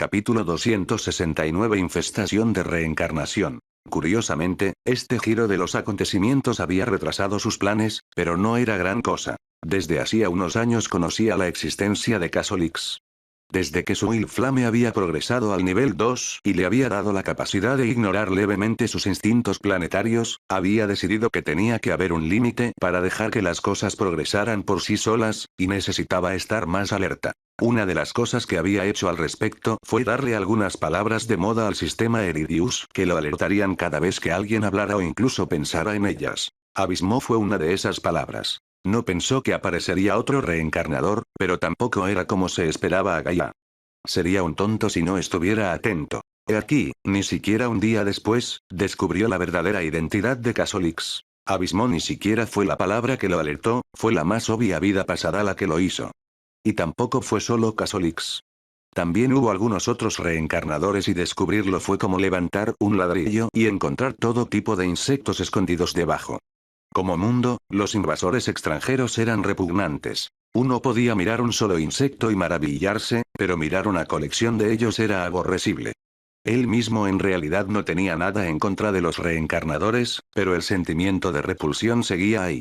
Capítulo 269 Infestación de reencarnación. Curiosamente, este giro de los acontecimientos había retrasado sus planes, pero no era gran cosa. Desde hacía unos años conocía la existencia de Casolix. Desde que su Will Flame había progresado al nivel 2 y le había dado la capacidad de ignorar levemente sus instintos planetarios, había decidido que tenía que haber un límite para dejar que las cosas progresaran por sí solas, y necesitaba estar más alerta. Una de las cosas que había hecho al respecto fue darle algunas palabras de moda al sistema Eridius que lo alertarían cada vez que alguien hablara o incluso pensara en ellas. Abismo fue una de esas palabras. No pensó que aparecería otro reencarnador, pero tampoco era como se esperaba a Gaia. Sería un tonto si no estuviera atento. He aquí, ni siquiera un día después, descubrió la verdadera identidad de Casolix. Abismo ni siquiera fue la palabra que lo alertó, fue la más obvia vida pasada la que lo hizo. Y tampoco fue solo Casolix. También hubo algunos otros reencarnadores y descubrirlo fue como levantar un ladrillo y encontrar todo tipo de insectos escondidos debajo. Como mundo, los invasores extranjeros eran repugnantes. Uno podía mirar un solo insecto y maravillarse, pero mirar una colección de ellos era aborrecible. Él mismo en realidad no tenía nada en contra de los reencarnadores, pero el sentimiento de repulsión seguía ahí.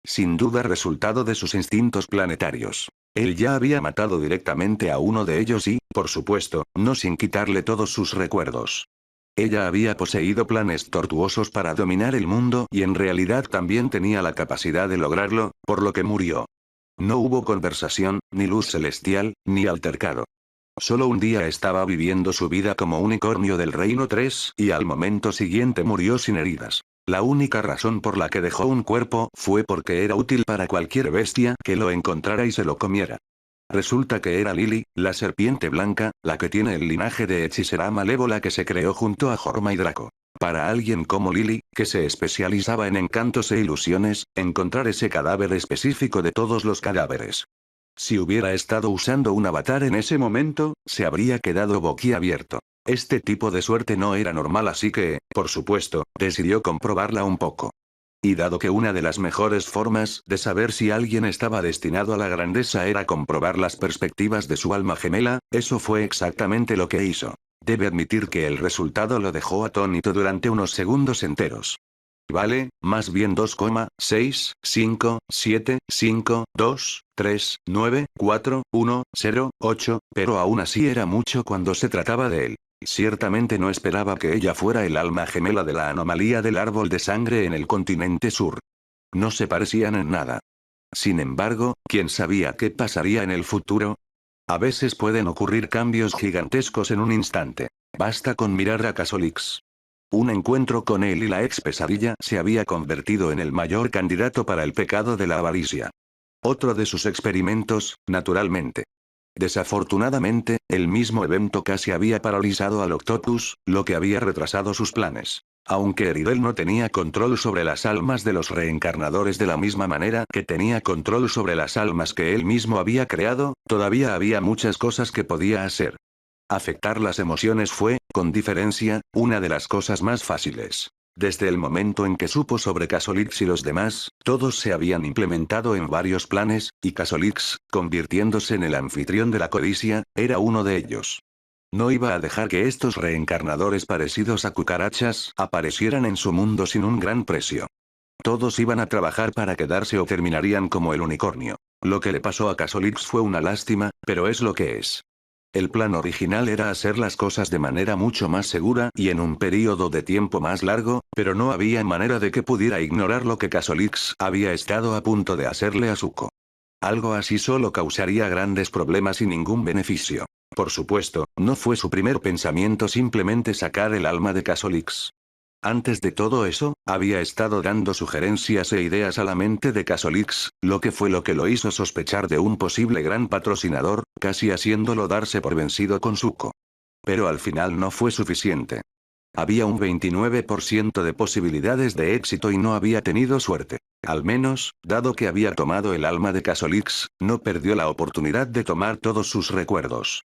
Sin duda resultado de sus instintos planetarios. Él ya había matado directamente a uno de ellos y, por supuesto, no sin quitarle todos sus recuerdos. Ella había poseído planes tortuosos para dominar el mundo y en realidad también tenía la capacidad de lograrlo, por lo que murió. No hubo conversación, ni luz celestial, ni altercado. Solo un día estaba viviendo su vida como unicornio del Reino 3 y al momento siguiente murió sin heridas. La única razón por la que dejó un cuerpo fue porque era útil para cualquier bestia que lo encontrara y se lo comiera. Resulta que era Lily, la serpiente blanca, la que tiene el linaje de hechicera malévola que se creó junto a Jorma y Draco. Para alguien como Lily, que se especializaba en encantos e ilusiones, encontrar ese cadáver específico de todos los cadáveres. Si hubiera estado usando un avatar en ese momento, se habría quedado boquiabierto. Este tipo de suerte no era normal, así que, por supuesto, decidió comprobarla un poco. Y dado que una de las mejores formas de saber si alguien estaba destinado a la grandeza era comprobar las perspectivas de su alma gemela, eso fue exactamente lo que hizo. Debe admitir que el resultado lo dejó atónito durante unos segundos enteros. Vale, más bien 2,65575239140, pero aún así era mucho cuando se trataba de él. Ciertamente no esperaba que ella fuera el alma gemela de la anomalía del árbol de sangre en el continente sur. No se parecían en nada. Sin embargo, ¿quién sabía qué pasaría en el futuro? A veces pueden ocurrir cambios gigantescos en un instante. Basta con mirar a Casolix. Un encuentro con él y la ex pesadilla se había convertido en el mayor candidato para el pecado de la avaricia. Otro de sus experimentos, naturalmente. Desafortunadamente, el mismo evento casi había paralizado al Octopus, lo que había retrasado sus planes. Aunque Eridel no tenía control sobre las almas de los reencarnadores de la misma manera que tenía control sobre las almas que él mismo había creado, todavía había muchas cosas que podía hacer. Afectar las emociones fue, con diferencia, una de las cosas más fáciles. Desde el momento en que supo sobre Casolix y los demás, todos se habían implementado en varios planes, y Casolix, convirtiéndose en el anfitrión de la codicia, era uno de ellos. No iba a dejar que estos reencarnadores parecidos a cucarachas aparecieran en su mundo sin un gran precio. Todos iban a trabajar para quedarse o terminarían como el unicornio. Lo que le pasó a Casolix fue una lástima, pero es lo que es. El plan original era hacer las cosas de manera mucho más segura y en un período de tiempo más largo, pero no había manera de que pudiera ignorar lo que Casolix había estado a punto de hacerle a Zuko. Algo así solo causaría grandes problemas y ningún beneficio. Por supuesto, no fue su primer pensamiento simplemente sacar el alma de Casolix. Antes de todo eso, había estado dando sugerencias e ideas a la mente de Casolix, lo que fue lo que lo hizo sospechar de un posible gran patrocinador, casi haciéndolo darse por vencido con Zuko. Pero al final no fue suficiente. Había un 29% de posibilidades de éxito y no había tenido suerte. Al menos, dado que había tomado el alma de Casolix, no perdió la oportunidad de tomar todos sus recuerdos.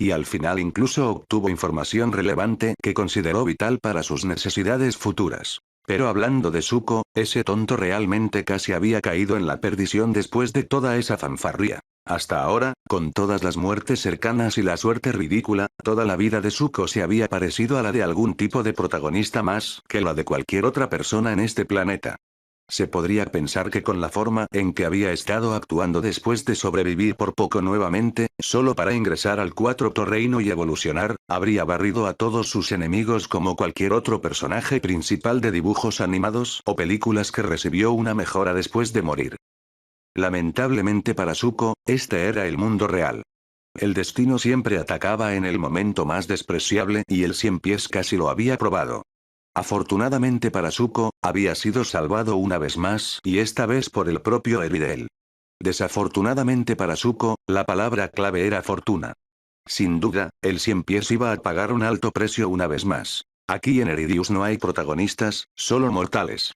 Y al final incluso obtuvo información relevante que consideró vital para sus necesidades futuras. Pero hablando de Zuko, ese tonto realmente casi había caído en la perdición después de toda esa fanfarria. Hasta ahora, con todas las muertes cercanas y la suerte ridícula, toda la vida de Zuko se había parecido a la de algún tipo de protagonista más que la de cualquier otra persona en este planeta. Se podría pensar que con la forma en que había estado actuando después de sobrevivir por poco nuevamente, solo para ingresar al Cuarto Reino y evolucionar, habría barrido a todos sus enemigos como cualquier otro personaje principal de dibujos animados o películas que recibió una mejora después de morir. Lamentablemente para Zuko, este era el mundo real. El destino siempre atacaba en el momento más despreciable y el Cien Pies casi lo había probado. Afortunadamente para Zuko, había sido salvado una vez más y esta vez por el propio Eridel. Desafortunadamente para Zuko, la palabra clave era fortuna. Sin duda, el Cien Pies iba a pagar un alto precio una vez más. Aquí en Eridius no hay protagonistas, solo mortales.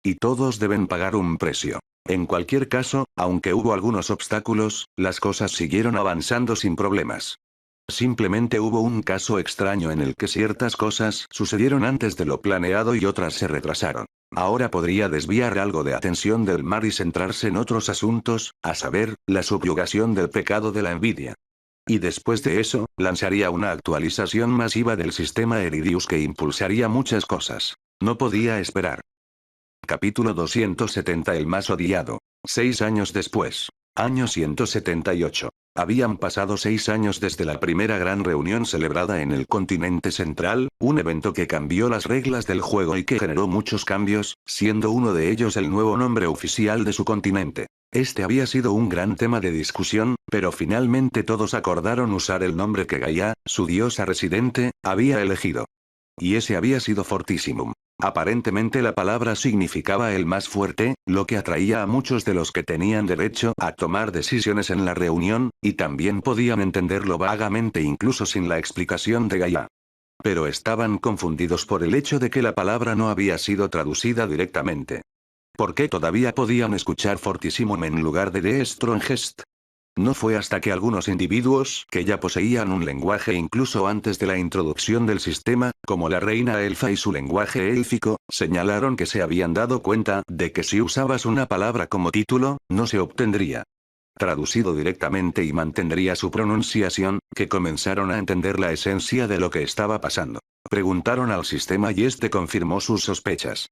Y todos deben pagar un precio. En cualquier caso, aunque hubo algunos obstáculos, las cosas siguieron avanzando sin problemas. Simplemente hubo un caso extraño en el que ciertas cosas sucedieron antes de lo planeado y otras se retrasaron. Ahora podría desviar algo de atención del mar y centrarse en otros asuntos, a saber, la subyugación del pecado de la envidia. Y después de eso, lanzaría una actualización masiva del sistema Eridius que impulsaría muchas cosas. No podía esperar. Capítulo 270. El más odiado. 6 años después. Año 178. Habían pasado 6 años desde la primera gran reunión celebrada en el continente central, un evento que cambió las reglas del juego y que generó muchos cambios, siendo uno de ellos el nuevo nombre oficial de su continente. Este había sido un gran tema de discusión, pero finalmente todos acordaron usar el nombre que Gaia, su diosa residente, había elegido. Y ese había sido Fortissimum. Aparentemente la palabra significaba el más fuerte, lo que atraía a muchos de los que tenían derecho a tomar decisiones en la reunión, y también podían entenderlo vagamente incluso sin la explicación de Gaia. Pero estaban confundidos por el hecho de que la palabra no había sido traducida directamente. ¿Por qué todavía podían escuchar Fortissimum en lugar de The Strongest? No fue hasta que algunos individuos que ya poseían un lenguaje incluso antes de la introducción del sistema, como la reina elfa y su lenguaje élfico, señalaron que se habían dado cuenta de que si usabas una palabra como título, no se obtendría traducido directamente y mantendría su pronunciación, que comenzaron a entender la esencia de lo que estaba pasando. Preguntaron al sistema y este confirmó sus sospechas.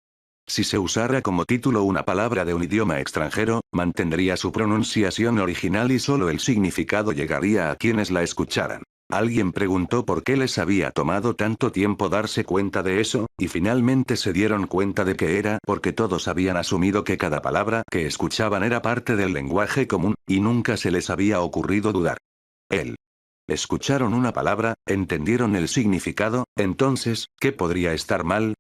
Si se usara como título una palabra de un idioma extranjero, mantendría su pronunciación original y solo el significado llegaría a quienes la escucharan. Alguien preguntó por qué les había tomado tanto tiempo darse cuenta de eso, y finalmente se dieron cuenta de que era porque todos habían asumido que cada palabra que escuchaban era parte del lenguaje común, y nunca se les había ocurrido dudar. Escucharon una palabra, entendieron el significado, entonces, ¿qué podría estar mal?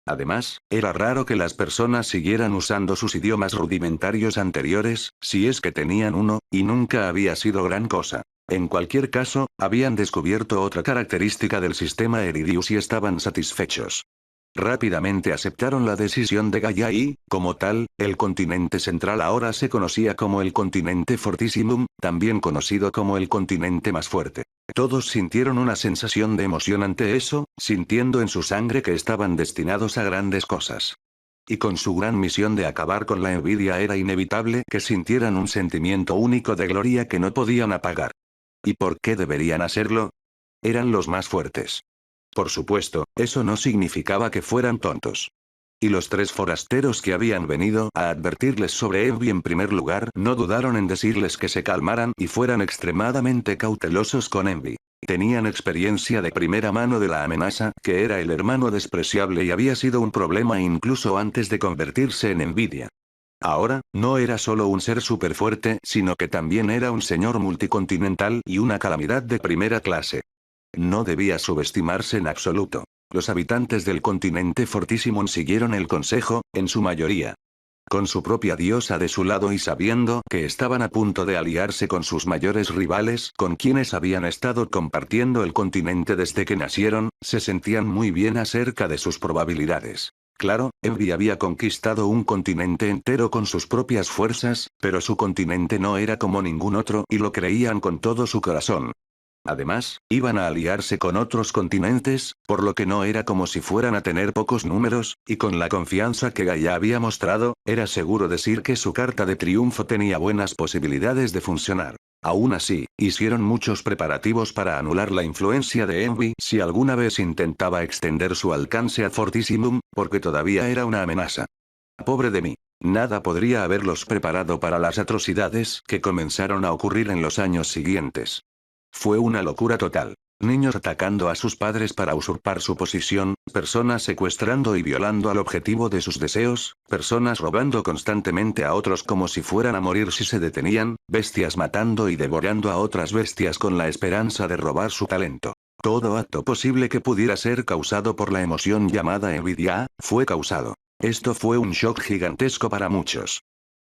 Además, era raro que las personas siguieran usando sus idiomas rudimentarios anteriores, si es que tenían uno, y nunca había sido gran cosa. En cualquier caso, habían descubierto otra característica del sistema Eridius y estaban satisfechos. Rápidamente aceptaron la decisión de Gaia y, como tal, el continente central ahora se conocía como el continente Fortissimum, también conocido como el continente más fuerte. Todos sintieron una sensación de emoción ante eso, sintiendo en su sangre que estaban destinados a grandes cosas. Y con su gran misión de acabar con la envidia era inevitable que sintieran un sentimiento único de gloria que no podían apagar. ¿Y por qué deberían hacerlo? Eran los más fuertes. Por supuesto, eso no significaba que fueran tontos. Y los 3 forasteros que habían venido a advertirles sobre Envy en primer lugar no dudaron en decirles que se calmaran y fueran extremadamente cautelosos con Envy. Tenían experiencia de primera mano de la amenaza, que era el hermano despreciable y había sido un problema incluso antes de convertirse en envidia. Ahora, no era solo un ser superfuerte, sino que también era un señor multicontinental y una calamidad de primera clase. No debía subestimarse en absoluto. Los habitantes del continente Fortissimum siguieron el consejo, en su mayoría. Con su propia diosa de su lado y sabiendo que estaban a punto de aliarse con sus mayores rivales, con quienes habían estado compartiendo el continente desde que nacieron, se sentían muy bien acerca de sus probabilidades. Claro, Envy había conquistado un continente entero con sus propias fuerzas, pero su continente no era como ningún otro y lo creían con todo su corazón. Además, iban a aliarse con otros continentes, por lo que no era como si fueran a tener pocos números, y con la confianza que Gaia había mostrado, era seguro decir que su carta de triunfo tenía buenas posibilidades de funcionar. Aún así, hicieron muchos preparativos para anular la influencia de Envy si alguna vez intentaba extender su alcance a Fortissimum, porque todavía era una amenaza. Pobre de mí. Nada podría haberlos preparado para las atrocidades que comenzaron a ocurrir en los años siguientes. Fue una locura total. Niños atacando a sus padres para usurpar su posición, personas secuestrando y violando al objetivo de sus deseos, personas robando constantemente a otros como si fueran a morir si se detenían, bestias matando y devorando a otras bestias con la esperanza de robar su talento. Todo acto posible que pudiera ser causado por la emoción llamada envidia, fue causado. Esto fue un shock gigantesco para muchos.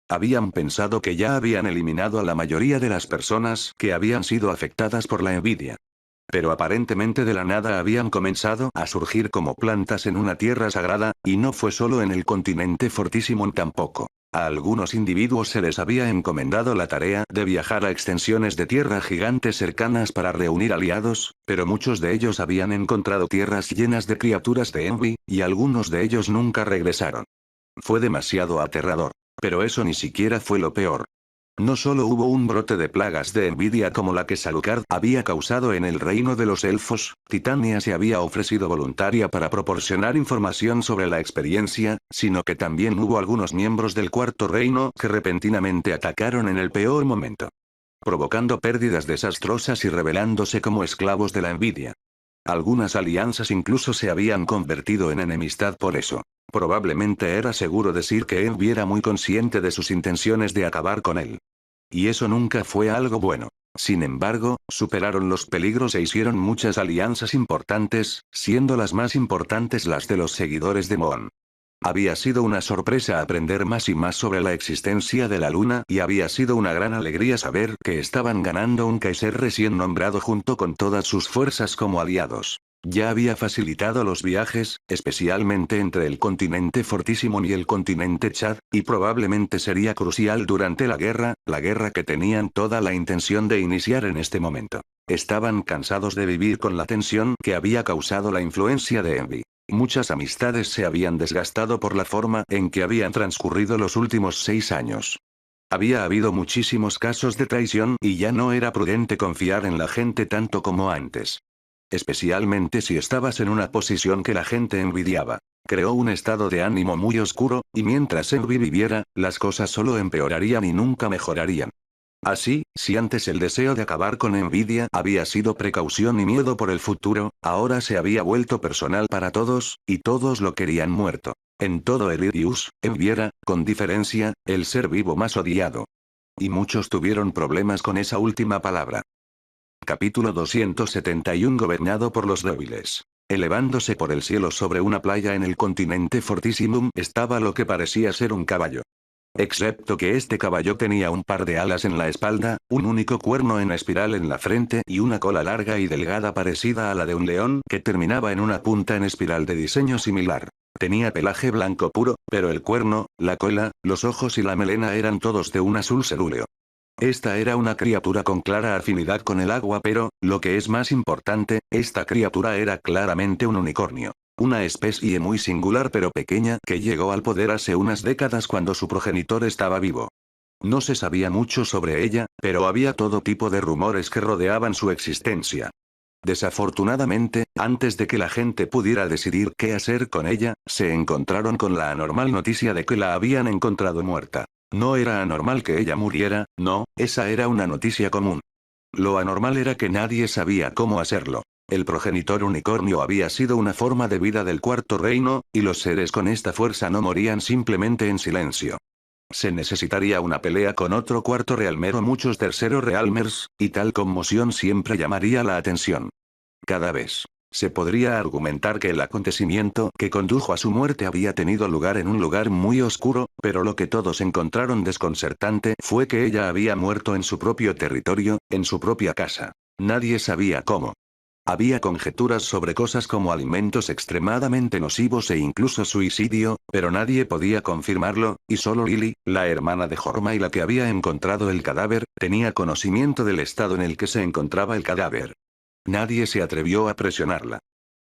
Habían pensado que ya habían eliminado a la mayoría de las personas que habían sido afectadas por la envidia. Pero aparentemente de la nada habían comenzado a surgir como plantas en una tierra sagrada, y no fue solo en el continente Fortissimum tampoco. A algunos individuos se les había encomendado la tarea de viajar a extensiones de tierra gigantes cercanas para reunir aliados, pero muchos de ellos habían encontrado tierras llenas de criaturas de Envy, y algunos de ellos nunca regresaron. Fue demasiado aterrador. Pero eso ni siquiera fue lo peor. No solo hubo un brote de plagas de envidia como la que Salukard había causado en el reino de los elfos, Titania se había ofrecido voluntaria para proporcionar información sobre la experiencia, sino que también hubo algunos miembros del Cuarto Reino que repentinamente atacaron en el peor momento, provocando pérdidas desastrosas y revelándose como esclavos de la envidia. Algunas alianzas incluso se habían convertido en enemistad por eso. Probablemente era seguro decir que Envy era muy consciente de sus intenciones de acabar con él. Y eso nunca fue algo bueno. Sin embargo, superaron los peligros e hicieron muchas alianzas importantes, siendo las más importantes las de los seguidores de Moon. Había sido una sorpresa aprender más y más sobre la existencia de la luna y había sido una gran alegría saber que estaban ganando un Kaiser recién nombrado junto con todas sus fuerzas como aliados. Ya había facilitado los viajes, especialmente entre el continente Fortissimum y el continente Chad, y probablemente sería crucial durante la guerra que tenían toda la intención de iniciar en este momento. Estaban cansados de vivir con la tensión que había causado la influencia de Envy. Muchas amistades se habían desgastado por la forma en que habían transcurrido los últimos 6 años. Había habido muchísimos casos de traición y ya no era prudente confiar en la gente tanto como antes. Especialmente si estabas en una posición que la gente envidiaba. Creó un estado de ánimo muy oscuro, y mientras Envy viviera, las cosas solo empeorarían y nunca mejorarían. Así, si antes el deseo de acabar con envidia había sido precaución y miedo por el futuro, ahora se había vuelto personal para todos, y todos lo querían muerto. En todo Elirius, Envy era, con diferencia, el ser vivo más odiado. Y muchos tuvieron problemas con esa última palabra. Capítulo 271 Gobernado por los débiles. Elevándose por el cielo sobre una playa en el continente Fortissimum estaba lo que parecía ser un caballo. Excepto que este caballo tenía un par de alas en la espalda, un único cuerno en espiral en la frente y una cola larga y delgada parecida a la de un león que terminaba en una punta en espiral de diseño similar. Tenía pelaje blanco puro, pero el cuerno, la cola, los ojos y la melena eran todos de un azul cerúleo. Esta era una criatura con clara afinidad con el agua, pero, lo que es más importante, esta criatura era claramente un unicornio. Una especie muy singular pero pequeña que llegó al poder hace unas décadas cuando su progenitor estaba vivo. No se sabía mucho sobre ella, pero había todo tipo de rumores que rodeaban su existencia. Desafortunadamente, antes de que la gente pudiera decidir qué hacer con ella, se encontraron con la anormal noticia de que la habían encontrado muerta. No era anormal que ella muriera, no, esa era una noticia común. Lo anormal era que nadie sabía cómo hacerlo. El progenitor unicornio había sido una forma de vida del Cuarto Reino, y los seres con esta fuerza no morían simplemente en silencio. Se necesitaría una pelea con otro cuarto realmer o muchos terceros realmers, y tal conmoción siempre llamaría la atención. Cada vez. Se podría argumentar que el acontecimiento que condujo a su muerte había tenido lugar en un lugar muy oscuro, pero lo que todos encontraron desconcertante fue que ella había muerto en su propio territorio, en su propia casa. Nadie sabía cómo. Había conjeturas sobre cosas como alimentos extremadamente nocivos e incluso suicidio, pero nadie podía confirmarlo, y solo Lily, la hermana de Jorma y la que había encontrado el cadáver, tenía conocimiento del estado en el que se encontraba el cadáver. Nadie se atrevió a presionarla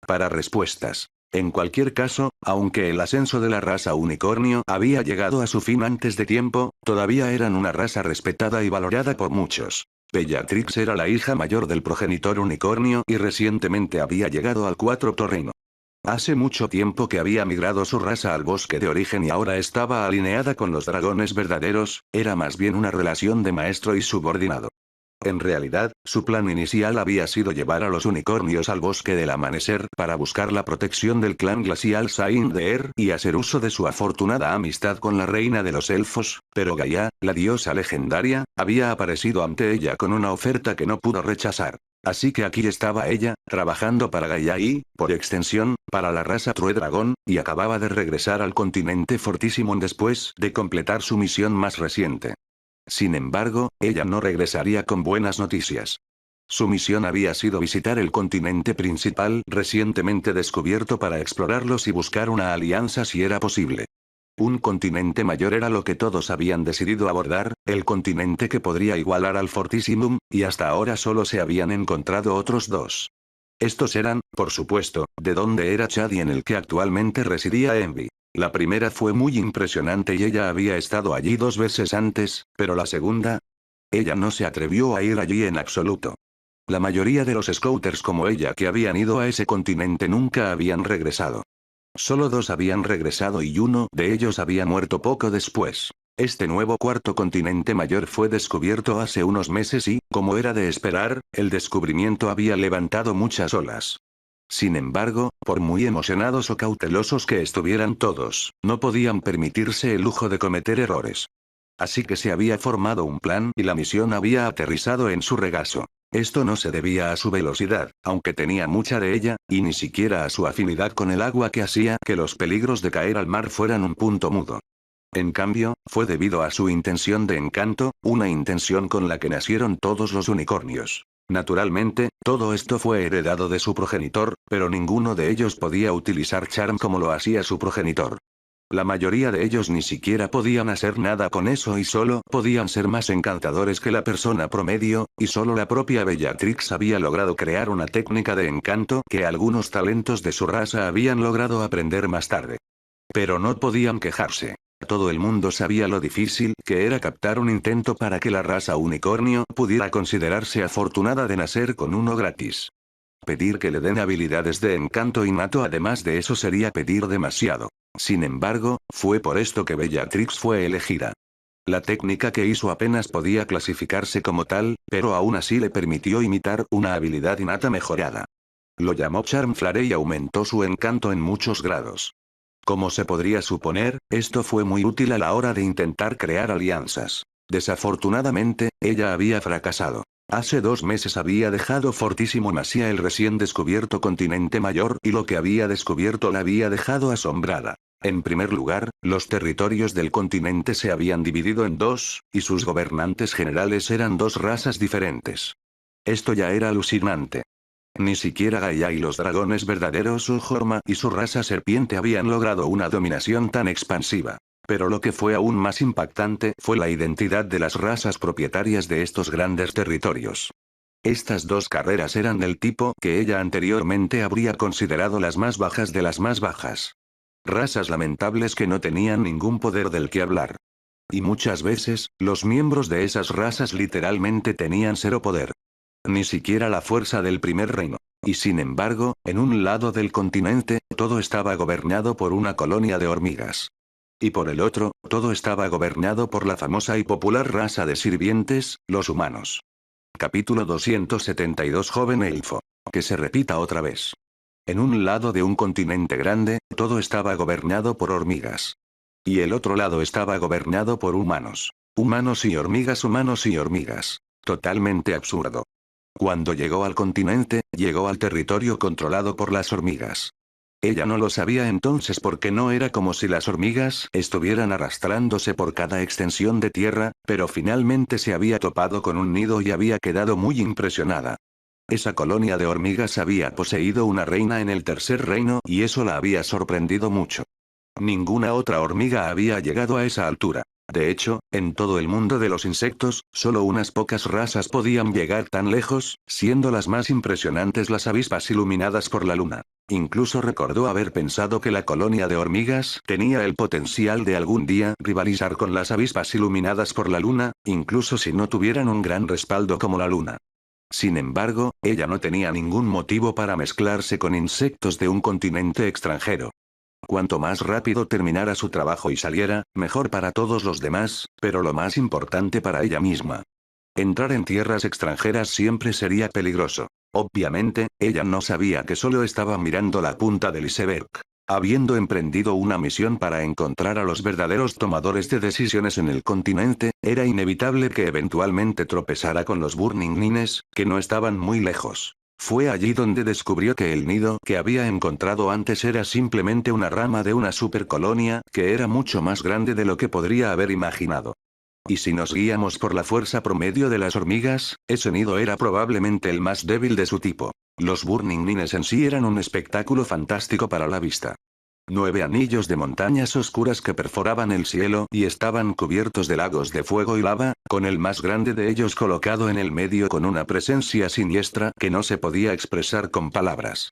para respuestas. En cualquier caso, aunque el ascenso de la raza unicornio había llegado a su fin antes de tiempo, todavía eran una raza respetada y valorada por muchos. Bellatrix era la hija mayor del progenitor unicornio y recientemente había llegado al Cuarto Reino. Hace mucho tiempo que había migrado su raza al bosque de origen y ahora estaba alineada con los dragones verdaderos, era más bien una relación de maestro y subordinado. En realidad, su plan inicial había sido llevar a los unicornios al bosque del amanecer para buscar la protección del clan glacial Saint-Deer y hacer uso de su afortunada amistad con la reina de los elfos, pero Gaia, la diosa legendaria, había aparecido ante ella con una oferta que no pudo rechazar. Así que aquí estaba ella, trabajando para Gaia y, por extensión, para la raza True Dragon, y acababa de regresar al continente Fortísimon después de completar su misión más reciente. Sin embargo, ella no regresaría con buenas noticias. Su misión había sido visitar el continente principal recientemente descubierto para explorarlos y buscar una alianza si era posible. Un continente mayor era lo que todos habían decidido abordar, el continente que podría igualar al Fortissimum, y hasta ahora solo se habían encontrado otros dos. Estos eran, por supuesto, de donde era Chad y en el que actualmente residía Envy. La primera fue muy impresionante y ella había estado allí 2 veces antes, pero la segunda... Ella no se atrevió a ir allí en absoluto. La mayoría de los scouters como ella que habían ido a ese continente nunca habían regresado. Solo 2 habían regresado y uno de ellos había muerto poco después. Este nuevo cuarto continente mayor fue descubierto hace unos meses y, como era de esperar, el descubrimiento había levantado muchas olas. Sin embargo, por muy emocionados o cautelosos que estuvieran todos, no podían permitirse el lujo de cometer errores. Así que se había formado un plan y la misión había aterrizado en su regazo. Esto no se debía a su velocidad, aunque tenía mucha de ella, y ni siquiera a su afinidad con el agua que hacía que los peligros de caer al mar fueran un punto mudo. En cambio, fue debido a su intención de encanto, una intención con la que nacieron todos los unicornios. Naturalmente, todo esto fue heredado de su progenitor, pero ninguno de ellos podía utilizar charm como lo hacía su progenitor. La mayoría de ellos ni siquiera podían hacer nada con eso y solo podían ser más encantadores que la persona promedio, y solo la propia Bellatrix había logrado crear una técnica de encanto que algunos talentos de su raza habían logrado aprender más tarde. Pero no podían quejarse. Todo el mundo sabía lo difícil que era captar un intento para que la raza unicornio pudiera considerarse afortunada de nacer con uno gratis. Pedir que le den habilidades de encanto innato además de eso sería pedir demasiado. Sin embargo, fue por esto que Bellatrix fue elegida. La técnica que hizo apenas podía clasificarse como tal, pero aún así le permitió imitar una habilidad innata mejorada. Lo llamó Charm Flare y aumentó su encanto en muchos grados. Como se podría suponer, esto fue muy útil a la hora de intentar crear alianzas. Desafortunadamente, ella había fracasado. Hace 2 meses había dejado Fortísimon hacia el recién descubierto continente mayor y lo que había descubierto la había dejado asombrada. En primer lugar, los territorios del continente se habían dividido en 2, y sus gobernantes generales eran 2 razas diferentes. Esto ya era alucinante. Ni siquiera Gaia y los dragones verdaderos Uhorma y su raza serpiente habían logrado una dominación tan expansiva. Pero lo que fue aún más impactante fue la identidad de las razas propietarias de estos grandes territorios. Estas 2 carreras eran del tipo que ella anteriormente habría considerado las más bajas de las más bajas. Razas lamentables que no tenían ningún poder del que hablar. Y muchas veces, los miembros de esas razas literalmente tenían 0 poder. Ni siquiera la fuerza del primer reino. Y sin embargo, en un lado del continente, todo estaba gobernado por una colonia de hormigas. Y por el otro, todo estaba gobernado por la famosa y popular raza de sirvientes, los humanos. Capítulo 272 Joven elfo. Que se repita otra vez. En un lado de un continente grande, todo estaba gobernado por hormigas. Y el otro lado estaba gobernado por humanos. Humanos y hormigas, humanos y hormigas. Totalmente absurdo. Cuando llegó al continente, llegó al territorio controlado por las hormigas. Ella no lo sabía entonces porque no era como si las hormigas estuvieran arrastrándose por cada extensión de tierra, pero finalmente se había topado con un nido y había quedado muy impresionada. Esa colonia de hormigas había poseído una reina en el tercer reino y eso la había sorprendido mucho. Ninguna otra hormiga había llegado a esa altura. De hecho, en todo el mundo de los insectos, solo unas pocas razas podían llegar tan lejos, siendo las más impresionantes las avispas iluminadas por la luna. Incluso recordó haber pensado que la colonia de hormigas tenía el potencial de algún día rivalizar con las avispas iluminadas por la luna, incluso si no tuvieran un gran respaldo como la luna. Sin embargo, ella no tenía ningún motivo para mezclarse con insectos de un continente extranjero. Cuanto más rápido terminara su trabajo y saliera, mejor para todos los demás, pero lo más importante para ella misma. Entrar en tierras extranjeras siempre sería peligroso. Obviamente, ella no sabía que solo estaba mirando la punta del iceberg. Habiendo emprendido una misión para encontrar a los verdaderos tomadores de decisiones en el continente, era inevitable que eventualmente tropezara con los Burning Nines, que no estaban muy lejos. Fue allí donde descubrió que el nido que había encontrado antes era simplemente una rama de una supercolonia, que era mucho más grande de lo que podría haber imaginado. Y si nos guiamos por la fuerza promedio de las hormigas, ese nido era probablemente el más débil de su tipo. Los Burning Nines en sí eran un espectáculo fantástico para la vista. 9 anillos de montañas oscuras que perforaban el cielo y estaban cubiertos de lagos de fuego y lava, con el más grande de ellos colocado en el medio con una presencia siniestra que no se podía expresar con palabras.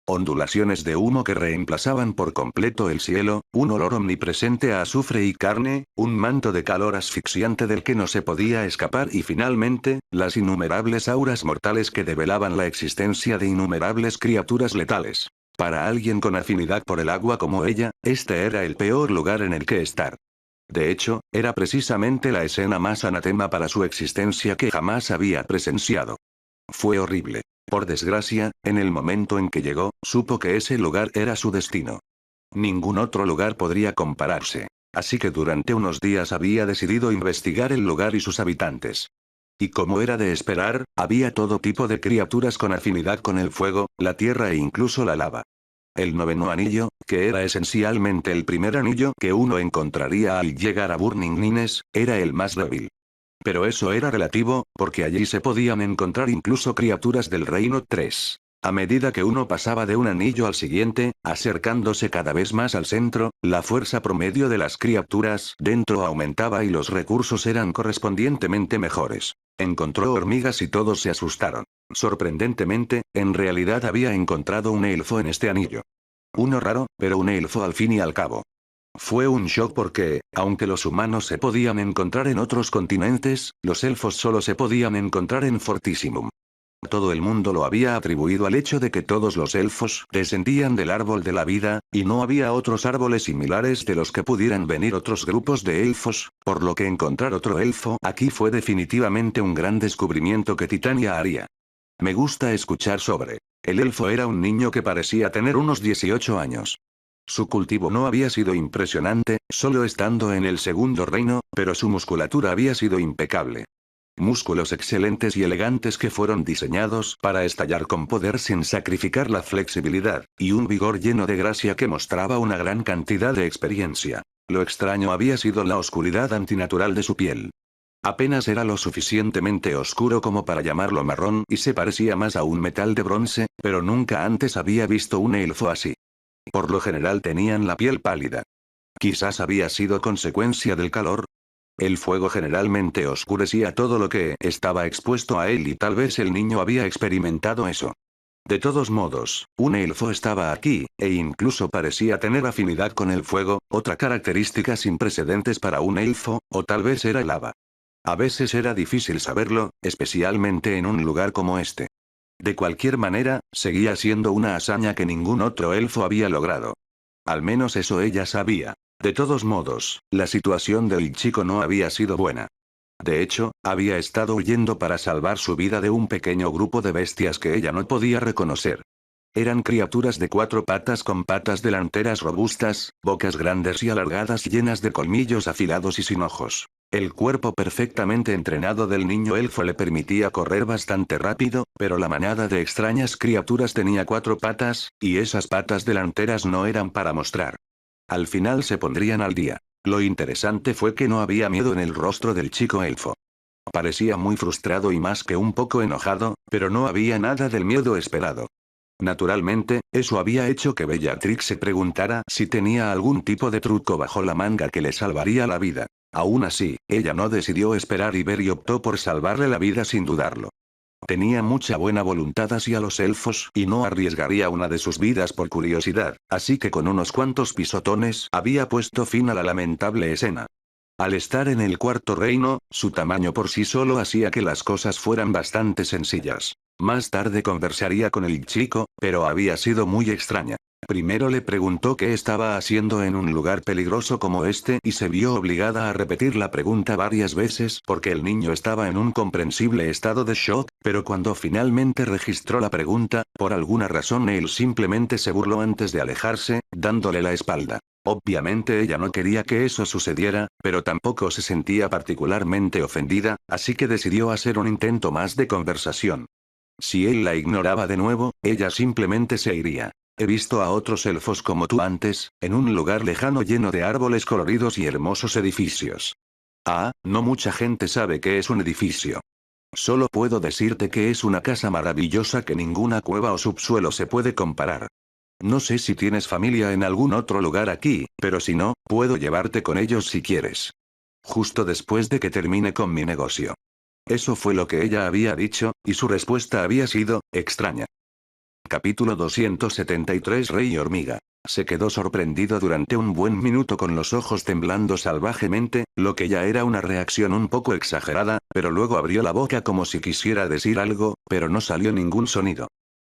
Ondulaciones de humo que reemplazaban por completo el cielo, un olor omnipresente a azufre y carne, un manto de calor asfixiante del que no se podía escapar y finalmente, las innumerables auras mortales que develaban la existencia de innumerables criaturas letales. Para alguien con afinidad por el agua como ella, este era el peor lugar en el que estar. De hecho, era precisamente la escena más anatema para su existencia que jamás había presenciado. Fue horrible. Por desgracia, en el momento en que llegó, supo que ese lugar era su destino. Ningún otro lugar podría compararse. Así que durante unos días había decidido investigar el lugar y sus habitantes. Y como era de esperar, había todo tipo de criaturas con afinidad con el fuego, la tierra e incluso la lava. El noveno anillo, que era esencialmente el primer anillo que uno encontraría al llegar a Burning Nines, era el más débil. Pero eso era relativo, porque allí se podían encontrar incluso criaturas del Reino 3. A medida que uno pasaba de un anillo al siguiente, acercándose cada vez más al centro, la fuerza promedio de las criaturas dentro aumentaba y los recursos eran correspondientemente mejores. Encontró hormigas y todos se asustaron. Sorprendentemente, en realidad había encontrado un elfo en este anillo. Uno raro, pero un elfo al fin y al cabo. Fue un shock porque, aunque los humanos se podían encontrar en otros continentes, los elfos solo se podían encontrar en Fortissimum. Todo el mundo lo había atribuido al hecho de que todos los elfos descendían del árbol de la vida, y no había otros árboles similares de los que pudieran venir otros grupos de elfos, por lo que encontrar otro elfo aquí fue definitivamente un gran descubrimiento que Titania haría. Me gusta escuchar sobre. El elfo era un niño que parecía tener unos 18 años. Su cultivo no había sido impresionante, solo estando en el segundo reino, pero su musculatura había sido impecable. Músculos excelentes y elegantes que fueron diseñados para estallar con poder sin sacrificar la flexibilidad, y un vigor lleno de gracia que mostraba una gran cantidad de experiencia. Lo extraño había sido la oscuridad antinatural de su piel. Apenas era lo suficientemente oscuro como para llamarlo marrón y se parecía más a un metal de bronce, pero nunca antes había visto un elfo así. Por lo general tenían la piel pálida. Quizás había sido consecuencia del calor. El fuego generalmente oscurecía todo lo que estaba expuesto a él y tal vez el niño había experimentado eso. De todos modos, un elfo estaba aquí, e incluso parecía tener afinidad con el fuego, otra característica sin precedentes para un elfo, o tal vez era el lava. A veces era difícil saberlo, especialmente en un lugar como este. De cualquier manera, seguía siendo una hazaña que ningún otro elfo había logrado. Al menos eso ella sabía. De todos modos, la situación del chico no había sido buena. De hecho, había estado huyendo para salvar su vida de un pequeño grupo de bestias que ella no podía reconocer. Eran criaturas de 4 patas con patas delanteras robustas, bocas grandes y alargadas llenas de colmillos afilados y sin ojos. El cuerpo perfectamente entrenado del niño elfo le permitía correr bastante rápido, pero la manada de extrañas criaturas tenía 4 patas, y esas patas delanteras no eran para mostrar. Al final se pondrían al día. Lo interesante fue que no había miedo en el rostro del chico elfo. Parecía muy frustrado y más que un poco enojado, pero no había nada del miedo esperado. Naturalmente, eso había hecho que Bellatrix se preguntara si tenía algún tipo de truco bajo la manga que le salvaría la vida. Aún así, ella no decidió esperar y ver y optó por salvarle la vida sin dudarlo. Tenía mucha buena voluntad hacia los elfos y no arriesgaría una de sus vidas por curiosidad, así que con unos cuantos pisotones había puesto fin a la lamentable escena. Al estar en el cuarto reino, su tamaño por sí solo hacía que las cosas fueran bastante sencillas. Más tarde conversaría con el chico, pero había sido muy extraña. Primero le preguntó qué estaba haciendo en un lugar peligroso como este y se vio obligada a repetir la pregunta varias veces porque el niño estaba en un comprensible estado de shock, pero cuando finalmente registró la pregunta, por alguna razón él simplemente se burló antes de alejarse, dándole la espalda. Obviamente ella no quería que eso sucediera, pero tampoco se sentía particularmente ofendida, así que decidió hacer un intento más de conversación. Si él la ignoraba de nuevo, ella simplemente se iría. He visto a otros elfos como tú antes, en un lugar lejano lleno de árboles coloridos y hermosos edificios. Ah, no mucha gente sabe qué es un edificio. Solo puedo decirte que es una casa maravillosa que ninguna cueva o subsuelo se puede comparar. No sé si tienes familia en algún otro lugar aquí, pero si no, puedo llevarte con ellos si quieres. Justo después de que termine con mi negocio. Eso fue lo que ella había dicho, y su respuesta había sido, extraña. Capítulo 273 Rey Hormiga. Se quedó sorprendido durante un buen minuto con los ojos temblando salvajemente, lo que ya era una reacción un poco exagerada, pero luego abrió la boca como si quisiera decir algo, pero no salió ningún sonido.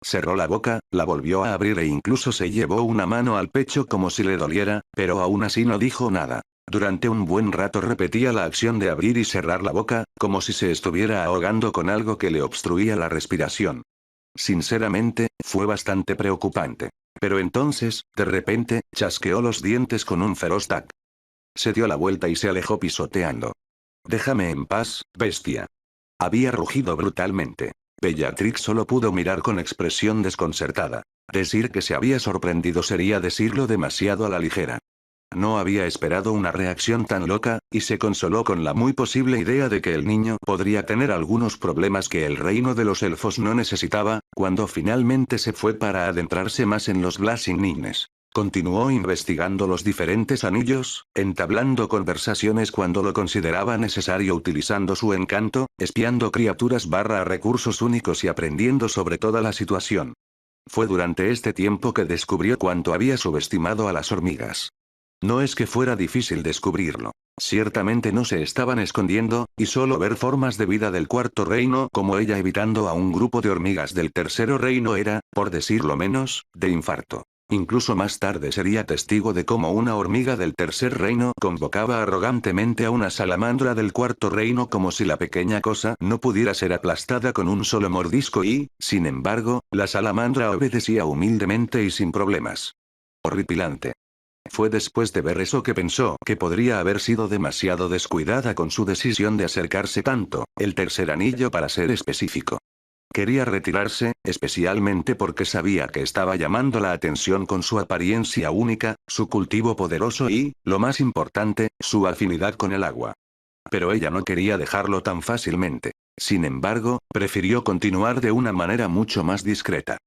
Cerró la boca, la volvió a abrir e incluso se llevó una mano al pecho como si le doliera, pero aún así no dijo nada. Durante un buen rato repetía la acción de abrir y cerrar la boca, como si se estuviera ahogando con algo que le obstruía la respiración. Sinceramente, fue bastante preocupante. Pero entonces, de repente, chasqueó los dientes con un feroz tac. Se dio la vuelta y se alejó pisoteando. Déjame en paz, bestia. Había rugido brutalmente. Bellatrix solo pudo mirar con expresión desconcertada. Decir que se había sorprendido sería decirlo demasiado a la ligera. No había esperado una reacción tan loca, y se consoló con la muy posible idea de que el niño podría tener algunos problemas que el reino de los elfos no necesitaba, cuando finalmente se fue para adentrarse más en los Blasingines. Continuó investigando los diferentes anillos, entablando conversaciones cuando lo consideraba necesario utilizando su encanto, espiando criaturas / recursos únicos y aprendiendo sobre toda la situación. Fue durante este tiempo que descubrió cuánto había subestimado a las hormigas. No es que fuera difícil descubrirlo. Ciertamente no se estaban escondiendo, y solo ver formas de vida del cuarto reino como ella evitando a un grupo de hormigas del tercero reino era, por decirlo menos, de infarto. Incluso más tarde sería testigo de cómo una hormiga del tercer reino convocaba arrogantemente a una salamandra del cuarto reino como si la pequeña cosa no pudiera ser aplastada con un solo mordisco y, sin embargo, la salamandra obedecía humildemente y sin problemas. Horripilante. Fue después de ver eso que pensó que podría haber sido demasiado descuidada con su decisión de acercarse tanto, el tercer anillo para ser específico. Quería retirarse, especialmente porque sabía que estaba llamando la atención con su apariencia única, su cultivo poderoso y, lo más importante, su afinidad con el agua. Pero ella no quería dejarlo tan fácilmente. Sin embargo, prefirió continuar de una manera mucho más discreta.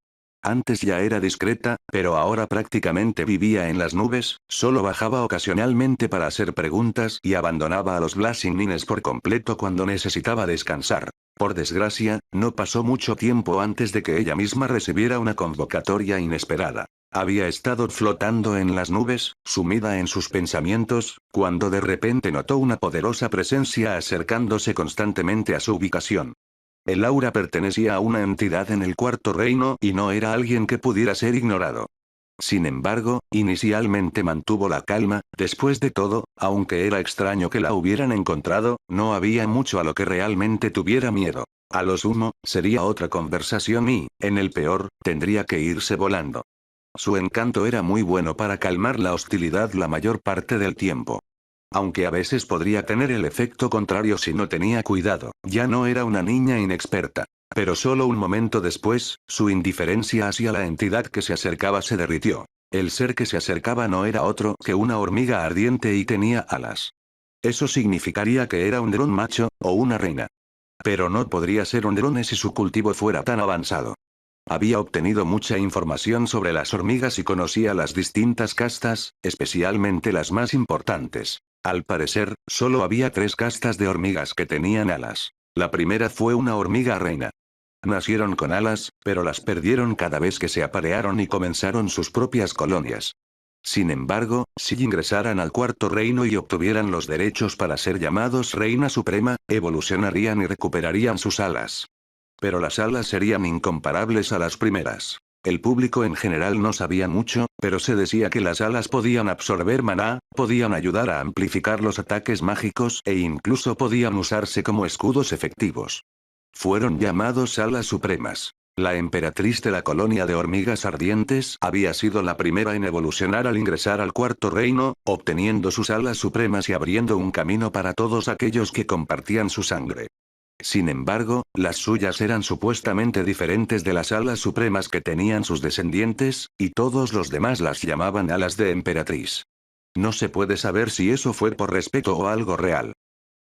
Antes ya era discreta, pero ahora prácticamente vivía en las nubes, solo bajaba ocasionalmente para hacer preguntas y abandonaba a los Blasingines por completo cuando necesitaba descansar. Por desgracia, no pasó mucho tiempo antes de que ella misma recibiera una convocatoria inesperada. Había estado flotando en las nubes, sumida en sus pensamientos, cuando de repente notó una poderosa presencia acercándose constantemente a su ubicación. El aura pertenecía a una entidad en el cuarto reino y no era alguien que pudiera ser ignorado. Sin embargo, inicialmente mantuvo la calma, después de todo, aunque era extraño que la hubieran encontrado, no había mucho a lo que realmente tuviera miedo. A lo sumo, sería otra conversación y, en el peor, tendría que irse volando. Su encanto era muy bueno para calmar la hostilidad la mayor parte del tiempo. Aunque a veces podría tener el efecto contrario si no tenía cuidado, ya no era una niña inexperta. Pero solo un momento después, su indiferencia hacia la entidad que se acercaba se derritió. El ser que se acercaba no era otro que una hormiga ardiente y tenía alas. Eso significaría que era un dron macho, o una reina. Pero no podría ser un drone si su cultivo fuera tan avanzado. Había obtenido mucha información sobre las hormigas y conocía las distintas castas, especialmente las más importantes. Al parecer, solo había 3 castas de hormigas que tenían alas. La primera fue una hormiga reina. Nacieron con alas, pero las perdieron cada vez que se aparearon y comenzaron sus propias colonias. Sin embargo, si ingresaran al cuarto reino y obtuvieran los derechos para ser llamados Reina Suprema, evolucionarían y recuperarían sus alas. Pero las alas serían incomparables a las primeras. El público en general no sabía mucho, pero se decía que las alas podían absorber maná, podían ayudar a amplificar los ataques mágicos e incluso podían usarse como escudos efectivos. Fueron llamados alas supremas. La emperatriz de la colonia de hormigas ardientes había sido la primera en evolucionar al ingresar al cuarto reino, obteniendo sus alas supremas y abriendo un camino para todos aquellos que compartían su sangre. Sin embargo, las suyas eran supuestamente diferentes de las alas supremas que tenían sus descendientes, y todos los demás las llamaban alas de emperatriz. No se puede saber si eso fue por respeto o algo real.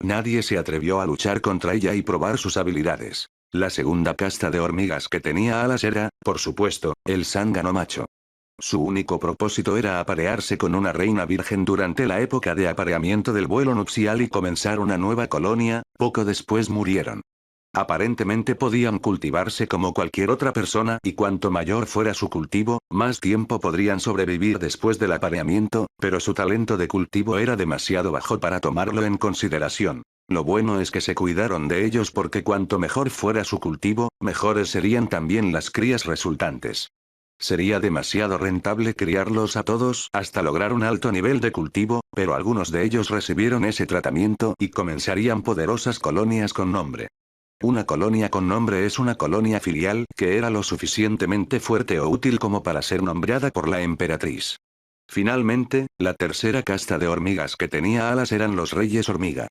Nadie se atrevió a luchar contra ella y probar sus habilidades. La segunda casta de hormigas que tenía alas era, por supuesto, el zángano macho. Su único propósito era aparearse con una reina virgen durante la época de apareamiento del vuelo nupcial y comenzar una nueva colonia. Poco después murieron. Aparentemente podían cultivarse como cualquier otra persona y cuanto mayor fuera su cultivo, más tiempo podrían sobrevivir después del apareamiento, pero su talento de cultivo era demasiado bajo para tomarlo en consideración. Lo bueno es que se cuidaron de ellos porque cuanto mejor fuera su cultivo, mejores serían también las crías resultantes. Sería demasiado rentable criarlos a todos hasta lograr un alto nivel de cultivo, pero algunos de ellos recibieron ese tratamiento y comenzarían poderosas colonias con nombre. Una colonia con nombre es una colonia filial que era lo suficientemente fuerte o útil como para ser nombrada por la emperatriz. Finalmente, la tercera casta de hormigas que tenía alas eran los reyes hormiga.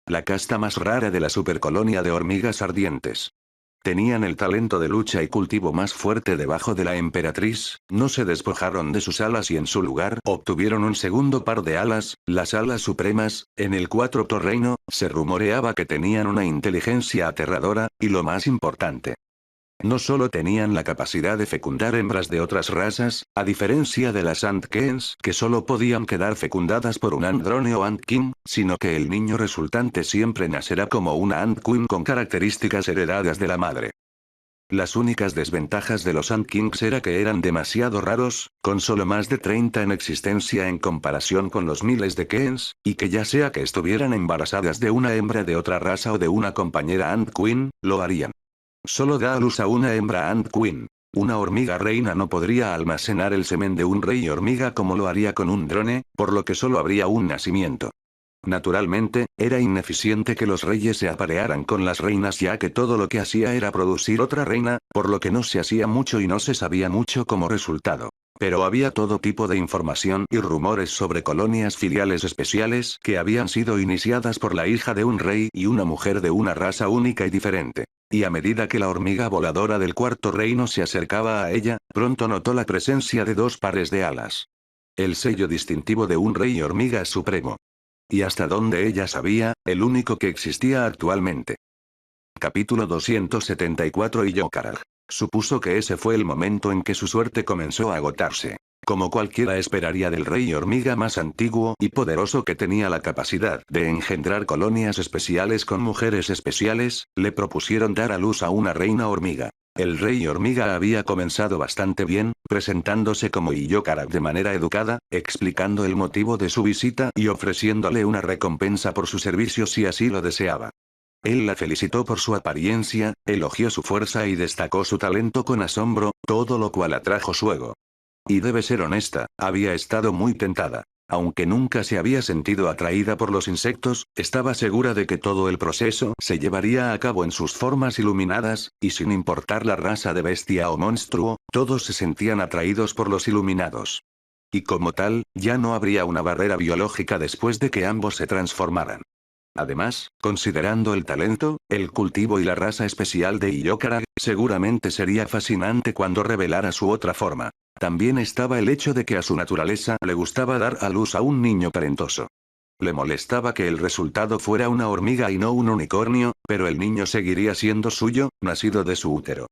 La casta más rara de la supercolonia de hormigas ardientes. Tenían el talento de lucha y cultivo más fuerte debajo de la emperatriz, no se despojaron de sus alas y en su lugar obtuvieron un segundo par de alas, las alas supremas. En el cuarto reino, se rumoreaba que tenían una inteligencia aterradora, y lo más importante. No solo tenían la capacidad de fecundar hembras de otras razas, a diferencia de las Ant-Queens que solo podían quedar fecundadas por un Androne o Ant-King, sino que el niño resultante siempre nacerá como una Ant-Queen con características heredadas de la madre. Las únicas desventajas de los Ant-Kings era que eran demasiado raros, con solo más de 30 en existencia en comparación con los miles de Keens, y que ya sea que estuvieran embarazadas de una hembra de otra raza o de una compañera Ant-Queen, lo harían. Solo da a luz a una hembra Ant-Queen. Una hormiga reina no podría almacenar el semen de un rey hormiga como lo haría con un drone, por lo que solo habría un nacimiento. Naturalmente, era ineficiente que los reyes se aparearan con las reinas ya que todo lo que hacía era producir otra reina, por lo que no se hacía mucho y no se sabía mucho como resultado. Pero había todo tipo de información y rumores sobre colonias filiales especiales que habían sido iniciadas por la hija de un rey y una mujer de una raza única y diferente. Y a medida que la hormiga voladora del cuarto reino se acercaba a ella, pronto notó la presencia de dos pares de alas. El sello distintivo de un rey hormiga supremo. Y hasta donde ella sabía, el único que existía actualmente. Capítulo 274 y Yokarag. Supuso que ese fue el momento en que su suerte comenzó a agotarse. Como cualquiera esperaría del rey hormiga más antiguo y poderoso que tenía la capacidad de engendrar colonias especiales con mujeres especiales, le propusieron dar a luz a una reina hormiga. El rey hormiga había comenzado bastante bien, presentándose como Yokarag de manera educada, explicando el motivo de su visita y ofreciéndole una recompensa por su servicio si así lo deseaba. Él la felicitó por su apariencia, elogió su fuerza y destacó su talento con asombro, todo lo cual atrajo su ego. Y debe ser honesta, había estado muy tentada. Aunque nunca se había sentido atraída por los insectos, estaba segura de que todo el proceso se llevaría a cabo en sus formas iluminadas, y sin importar la raza de bestia o monstruo, todos se sentían atraídos por los iluminados. Y como tal, ya no habría una barrera biológica después de que ambos se transformaran. Además, considerando el talento, el cultivo y la raza especial de Yokarag, seguramente sería fascinante cuando revelara su otra forma. También estaba el hecho de que a su naturaleza le gustaba dar a luz a un niño talentoso. Le molestaba que el resultado fuera una hormiga y no un unicornio, pero el niño seguiría siendo suyo, nacido de su útero.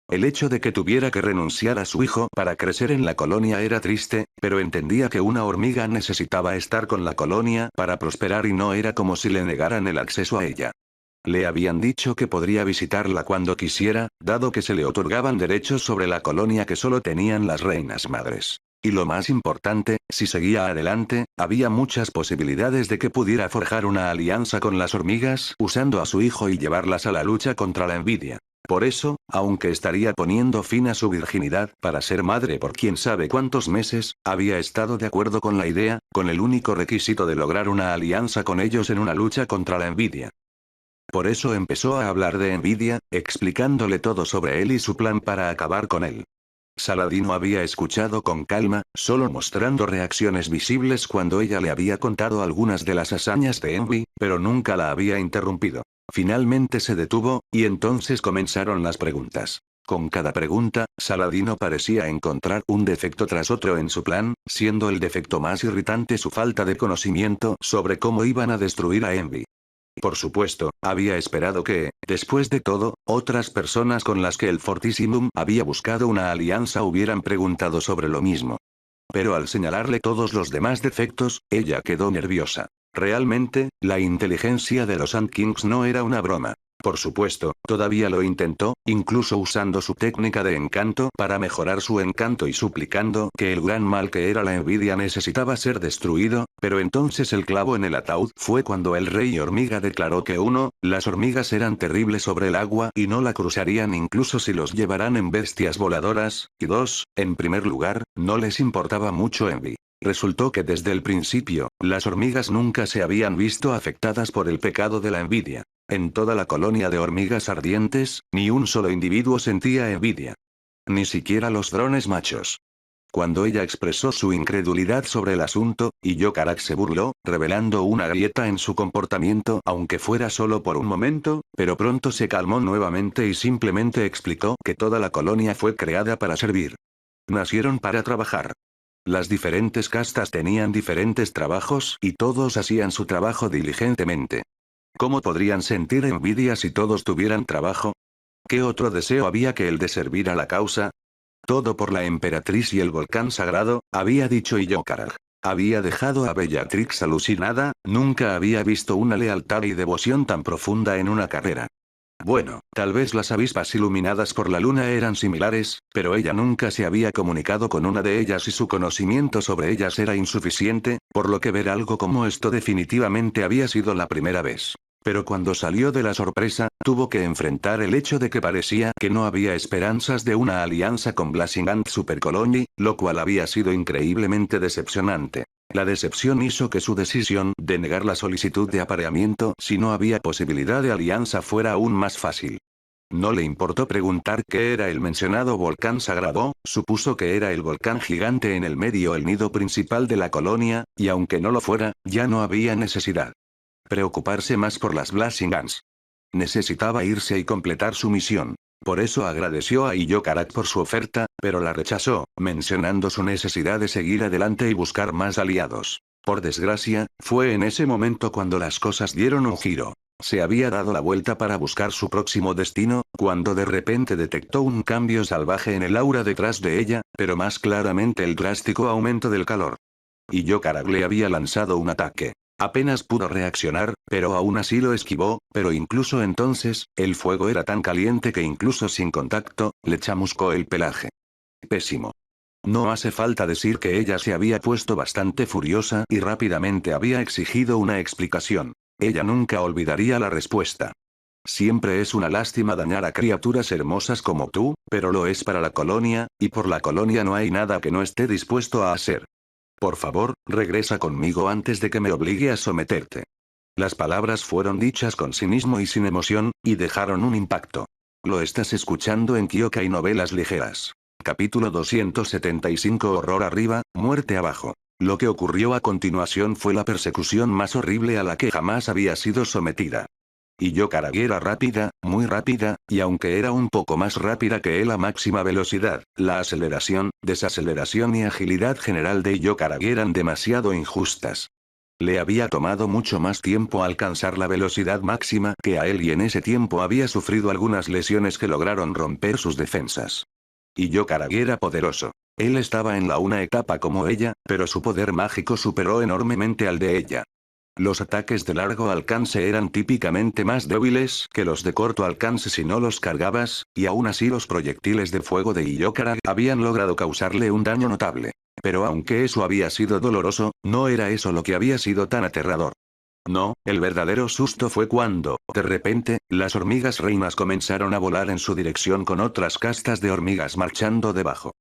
El hecho de que tuviera que renunciar a su hijo para crecer en la colonia era triste, pero entendía que una hormiga necesitaba estar con la colonia para prosperar y no era como si le negaran el acceso a ella. Le habían dicho que podría visitarla cuando quisiera, dado que se le otorgaban derechos sobre la colonia que solo tenían las reinas madres. Y lo más importante, si seguía adelante, había muchas posibilidades de que pudiera forjar una alianza con las hormigas usando a su hijo y llevarlas a la lucha contra la envidia. Por eso, aunque estaría poniendo fin a su virginidad para ser madre por quién sabe cuántos meses, había estado de acuerdo con la idea, con el único requisito de lograr una alianza con ellos en una lucha contra la envidia. Por eso empezó a hablar de envidia, explicándole todo sobre él y su plan para acabar con él. Saladino había escuchado con calma, solo mostrando reacciones visibles cuando ella le había contado algunas de las hazañas de Envy, pero nunca la había interrumpido. Finalmente se detuvo, y entonces comenzaron las preguntas. Con cada pregunta, Saladino parecía encontrar un defecto tras otro en su plan, siendo el defecto más irritante su falta de conocimiento sobre cómo iban a destruir a Envy. Por supuesto, había esperado que, después de todo, otras personas con las que el Fortissimum había buscado una alianza hubieran preguntado sobre lo mismo. Pero al señalarle todos los demás defectos, ella quedó nerviosa. Realmente, la inteligencia de los Ant Kings no era una broma. Por supuesto, todavía lo intentó, incluso usando su técnica de encanto para mejorar su encanto y suplicando que el gran mal que era la envidia necesitaba ser destruido, pero entonces el clavo en el ataúd fue cuando el rey hormiga declaró que las hormigas eran terribles sobre el agua y no la cruzarían incluso si los llevaran en bestias voladoras, y en primer lugar, no les importaba mucho Envy. Resultó que desde el principio, las hormigas nunca se habían visto afectadas por el pecado de la envidia. En toda la colonia de hormigas ardientes, ni un solo individuo sentía envidia. Ni siquiera los drones machos. Cuando ella expresó su incredulidad sobre el asunto, y Yokarak se burló, revelando una grieta en su comportamiento aunque fuera solo por un momento, pero pronto se calmó nuevamente y simplemente explicó que toda la colonia fue creada para servir. Nacieron para trabajar. Las diferentes castas tenían diferentes trabajos y todos hacían su trabajo diligentemente. ¿Cómo podrían sentir envidia si todos tuvieran trabajo? ¿Qué otro deseo había que el de servir a la causa? Todo por la emperatriz y el volcán sagrado, había dicho Yokarak. Había dejado a Bellatrix alucinada, nunca había visto una lealtad y devoción tan profunda en una carrera. Bueno, tal vez las avispas iluminadas por la luna eran similares, pero ella nunca se había comunicado con una de ellas y su conocimiento sobre ellas era insuficiente, por lo que ver algo como esto definitivamente había sido la primera vez. Pero cuando salió de la sorpresa, tuvo que enfrentar el hecho de que parecía que no había esperanzas de una alianza con Blazing Ant Super Colony, lo cual había sido increíblemente decepcionante. La decepción hizo que su decisión de negar la solicitud de apareamiento si no había posibilidad de alianza fuera aún más fácil. No le importó preguntar qué era el mencionado volcán sagrado, supuso que era el volcán gigante en el medio, el nido principal de la colonia, y aunque no lo fuera, ya no había necesidad. Preocuparse más por las Blazing Ants. Necesitaba irse y completar su misión. Por eso agradeció a Yokarak por su oferta, pero la rechazó, mencionando su necesidad de seguir adelante y buscar más aliados. Por desgracia, fue en ese momento cuando las cosas dieron un giro. Se había dado la vuelta para buscar su próximo destino, cuando de repente detectó un cambio salvaje en el aura detrás de ella, pero más claramente el drástico aumento del calor. Yokarak le había lanzado un ataque. Apenas pudo reaccionar, pero aún así lo esquivó, pero incluso entonces, el fuego era tan caliente que incluso sin contacto, le chamuscó el pelaje. Pésimo. No hace falta decir que ella se había puesto bastante furiosa y rápidamente había exigido una explicación. Ella nunca olvidaría la respuesta. Siempre es una lástima dañar a criaturas hermosas como tú, pero lo es para la colonia, y por la colonia no hay nada que no esté dispuesto a hacer. Por favor, regresa conmigo antes de que me obligue a someterte. Las palabras fueron dichas con cinismo y sin emoción, y dejaron un impacto. Lo estás escuchando en Kyokai Novelas Ligeras. Capítulo 275. Horror arriba, muerte abajo. Lo que ocurrió a continuación fue la persecución más horrible a la que jamás había sido sometida. Yokarak era rápida, muy rápida, y aunque era un poco más rápida que él a máxima velocidad, la aceleración, desaceleración y agilidad general de Yokarak eran demasiado injustas. Le había tomado mucho más tiempo alcanzar la velocidad máxima que a él y en ese tiempo había sufrido algunas lesiones que lograron romper sus defensas. Yokarak era poderoso. Él estaba en la una etapa como ella, pero su poder mágico superó enormemente al de ella. Los ataques de largo alcance eran típicamente más débiles que los de corto alcance si no los cargabas, y aún así los proyectiles de fuego de Iyokara habían logrado causarle un daño notable. Pero aunque eso había sido doloroso, no era eso lo que había sido tan aterrador. No, el verdadero susto fue cuando, de repente, las hormigas reinas comenzaron a volar en su dirección con otras castas de hormigas marchando debajo.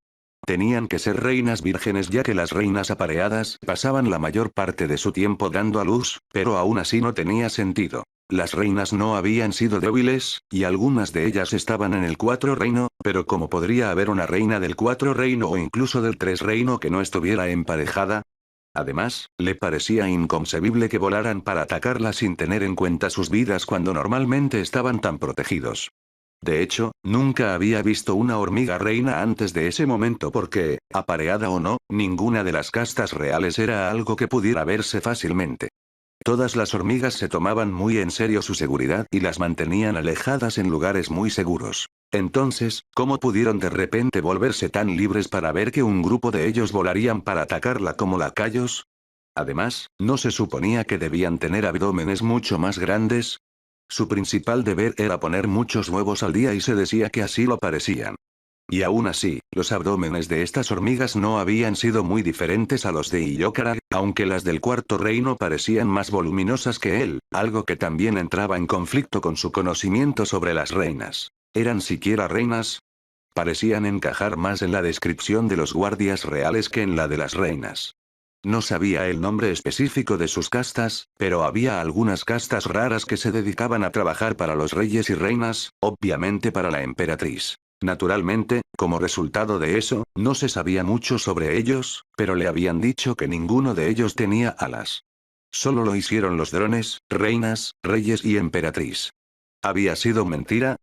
Tenían que ser reinas vírgenes ya que las reinas apareadas pasaban la mayor parte de su tiempo dando a luz, pero aún así no tenía sentido. Las reinas no habían sido débiles, y algunas de ellas estaban en el 4 reino, pero ¿cómo podría haber una reina del 4 reino o incluso del 3 reino que no estuviera emparejada? Además, le parecía inconcebible que volaran para atacarla sin tener en cuenta sus vidas cuando normalmente estaban tan protegidos. De hecho, nunca había visto una hormiga reina antes de ese momento porque, apareada o no, ninguna de las castas reales era algo que pudiera verse fácilmente. Todas las hormigas se tomaban muy en serio su seguridad y las mantenían alejadas en lugares muy seguros. Entonces, ¿cómo pudieron de repente volverse tan libres para ver que un grupo de ellos volarían para atacarla como lacayos? Además, ¿no se suponía que debían tener abdómenes mucho más grandes? Su principal deber era poner muchos huevos al día y se decía que así lo parecían. Y aún así, los abdómenes de estas hormigas no habían sido muy diferentes a los de Iyokara, aunque las del cuarto reino parecían más voluminosas que él, algo que también entraba en conflicto con su conocimiento sobre las reinas. ¿Eran siquiera reinas? Parecían encajar más en la descripción de los guardias reales que en la de las reinas. No sabía el nombre específico de sus castas, pero había algunas castas raras que se dedicaban a trabajar para los reyes y reinas, obviamente para la emperatriz. Naturalmente, como resultado de eso, no se sabía mucho sobre ellos, pero le habían dicho que ninguno de ellos tenía alas. Solo lo hicieron los drones, reinas, reyes y emperatriz. ¿Había sido mentira?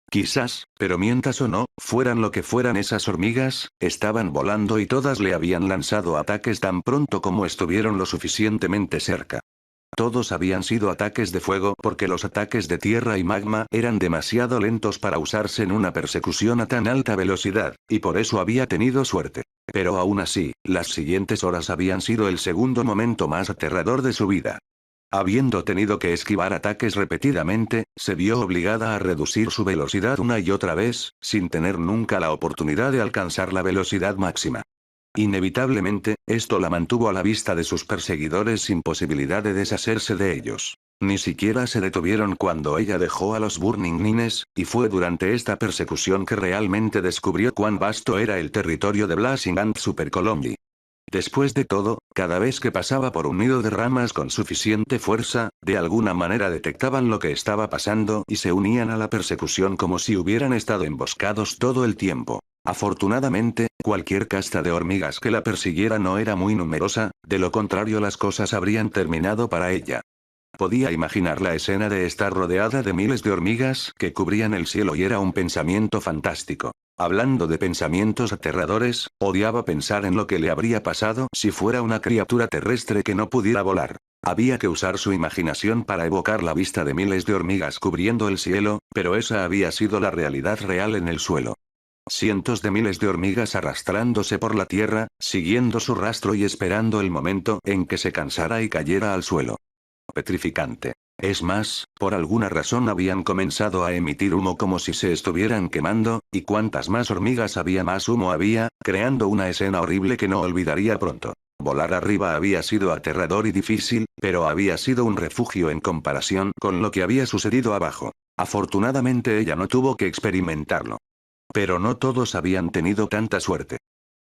Quizás, pero mientras o no, fueran lo que fueran esas hormigas, estaban volando y todas le habían lanzado ataques tan pronto como estuvieron lo suficientemente cerca. Todos habían sido ataques de fuego porque los ataques de tierra y magma eran demasiado lentos para usarse en una persecución a tan alta velocidad, y por eso había tenido suerte. Pero aún así, las siguientes horas habían sido el segundo momento más aterrador de su vida. Habiendo tenido que esquivar ataques repetidamente, se vio obligada a reducir su velocidad una y otra vez, sin tener nunca la oportunidad de alcanzar la velocidad máxima. Inevitablemente, esto la mantuvo a la vista de sus perseguidores sin posibilidad de deshacerse de ellos. Ni siquiera se detuvieron cuando ella dejó a los Burning Nines, y fue durante esta persecución que realmente descubrió cuán vasto era el territorio de Blazing Ant Super Colony. Después de todo, cada vez que pasaba por un nido de ramas con suficiente fuerza, de alguna manera detectaban lo que estaba pasando y se unían a la persecución como si hubieran estado emboscados todo el tiempo. Afortunadamente, cualquier casta de hormigas que la persiguiera no era muy numerosa, de lo contrario las cosas habrían terminado para ella. Podía imaginar la escena de estar rodeada de miles de hormigas que cubrían el cielo y era un pensamiento fantástico. Hablando de pensamientos aterradores, odiaba pensar en lo que le habría pasado si fuera una criatura terrestre que no pudiera volar. Había que usar su imaginación para evocar la vista de miles de hormigas cubriendo el cielo, pero esa había sido la realidad real en el suelo. Cientos de miles de hormigas arrastrándose por la tierra, siguiendo su rastro y esperando el momento en que se cansara y cayera al suelo. Petrificante. Es más, por alguna razón habían comenzado a emitir humo como si se estuvieran quemando, y cuantas más hormigas había más humo había, creando una escena horrible que no olvidaría pronto. Volar arriba había sido aterrador y difícil, pero había sido un refugio en comparación con lo que había sucedido abajo. Afortunadamente ella no tuvo que experimentarlo. Pero no todos habían tenido tanta suerte.